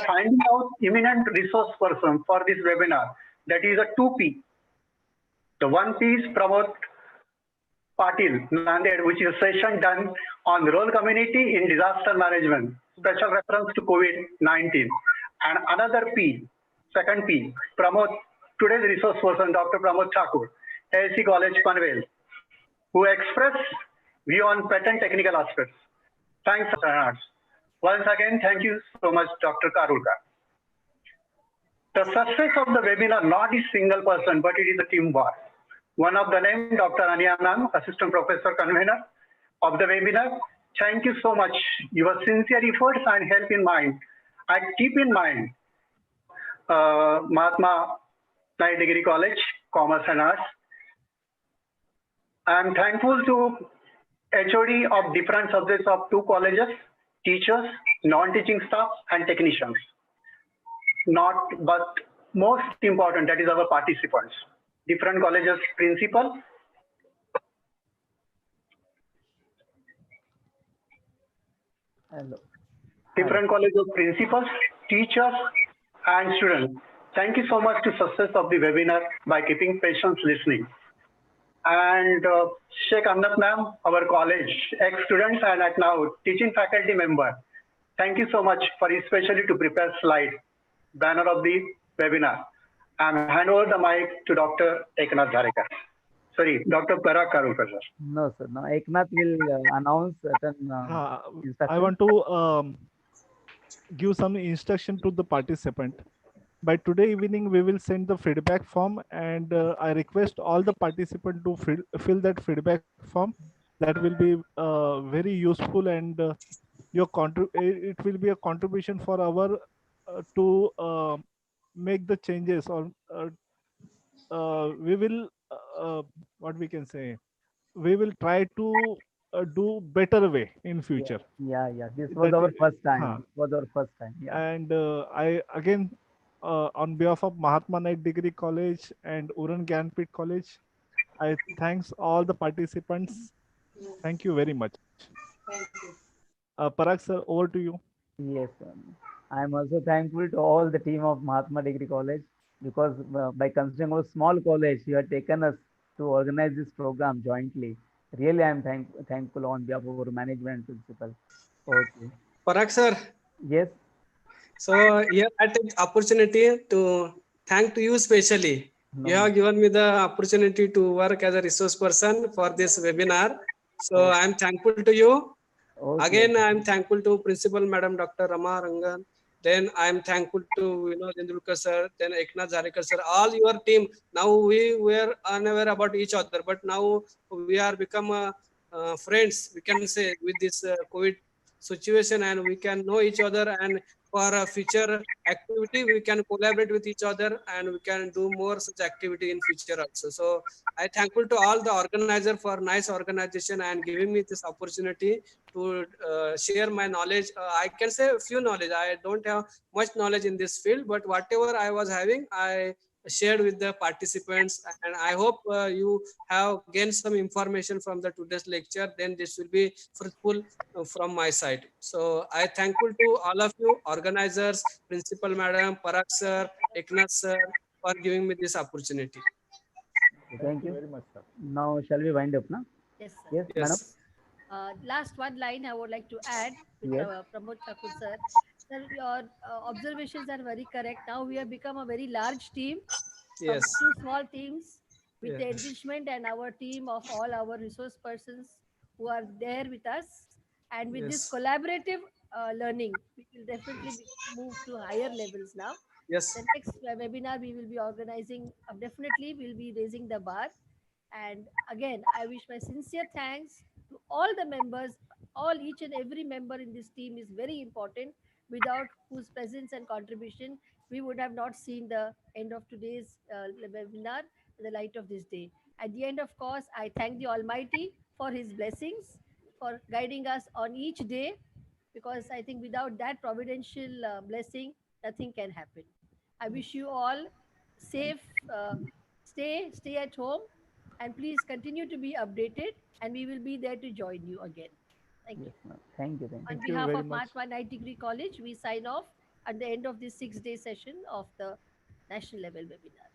finding out eminent resource person for this webinar. That is a 2P. The 1P is Pramod Patil, Nanded, which is a session done on role community in disaster management, special reference to COVID-19. And another P, second P, today's resource person, Dr. Pramod Thakur, ASC College, Panvel, who expressed view on patent technical aspects. Thanks, sir. Once again, thank you so much, Dr. Karulkar. The success of the webinar not is single person, but it is a teamwork. One of the name, Dr. Ania Ma'am, Assistant Professor Convener of the webinar. Thank you so much. Your sincere efforts and help in mind. I keep in mind Mahatma Naik Degree College, Commerce and Arts. I am thankful to HOD of different subjects of 2 colleges, teachers, non-teaching staff and technicians. But most important, that is our participants. Different colleges principal. Hello. Different colleges principals, teachers and students. Thank you so much to success of the webinar by keeping patients listening. And Sheikh Amnat ma'am, our college ex-students and at now teaching faculty member. Thank you so much for especially to prepare slide, banner of the webinar. And hand over the mic to Dr. Eknath Jharekar. Sorry, Dr. Parag Karulkar, sir. No, sir. No, Eknath will announce certain instructions. I want to give some instruction to the participant. By today evening, we will send the feedback form, and I request all the participants to fill that feedback form. That will be very useful, and it will be a contribution for our to make the changes, or we will what we can say, we will try to do better way in future. Yeah. This was our first time. It was our first time. Yeah. And I again, on behalf of Mahatma Naik Degree College and Uran Jnanpith College, I thanks all the participants. Thank you very much. Thank you. Parag sir, over to you. Yes, sir. I am also thankful to all the team of Mahatma Degree College, because by considering our small college, you have taken us to organize this program jointly. Really, I am thankful on behalf of our management principal. Okay. Parag sir. Yes. So here I take opportunity to thank to you specially. No. You have given me the opportunity to work as a resource person for this webinar. So I am thankful to you. Okay. Again, I am thankful to Principal Madam Dr. Rama Rangan. Then I am thankful to Jendulkar sir, then Eknath Jharekar sir, all your team. Now we were unaware about each other, but now we are become friends, we can say, with this COVID situation, and we can know each other, and for a future activity we can collaborate with each other, and we can do more such activity in future also. So I thankful to all the organizer for nice organization and giving me this opportunity to share my knowledge. I can say a few knowledge. I don't have much knowledge in this field, but whatever I was having, I shared with the participants, and I hope you have gained some information from the today's lecture. Then this will be fruitful from my side. So I thankful to all of you organizers, principal madam, Parag sir, Eknath sir, for giving me this opportunity. Thank you. very much, sir. Now, shall we wind up now? Yes, sir. Yes, madam. Yes. Last one line I would like to add with Yes. Pramod Thakur sir. Sir, your observations are very correct. Now we have become a very large team from Yes. two small teams with the Yeah. enrichment and our team of all our resource persons who are there with us. And with this Yes. collaborative learning, we will definitely move to higher levels now. Yes. The next webinar we will be organizing, definitely we'll be raising the bar. And again, I wish my sincere thanks to all the members. All each and every member in this team is very important, without whose presence and contribution we would have not seen the end of today's webinar, the light of this day. At the end, of course, I thank the Almighty for His blessings, for guiding us on each day, because I think without that providential blessing, nothing can happen. I wish you all safe. Stay at home, and please continue to be updated. And we will be there to join you again. Thank you. Yes, ma'am. Thank you. Thank you. On Thank you behalf very of much. Mahatma Knight Degree College, we sign off at the end of this 6-day session of the national level webinar.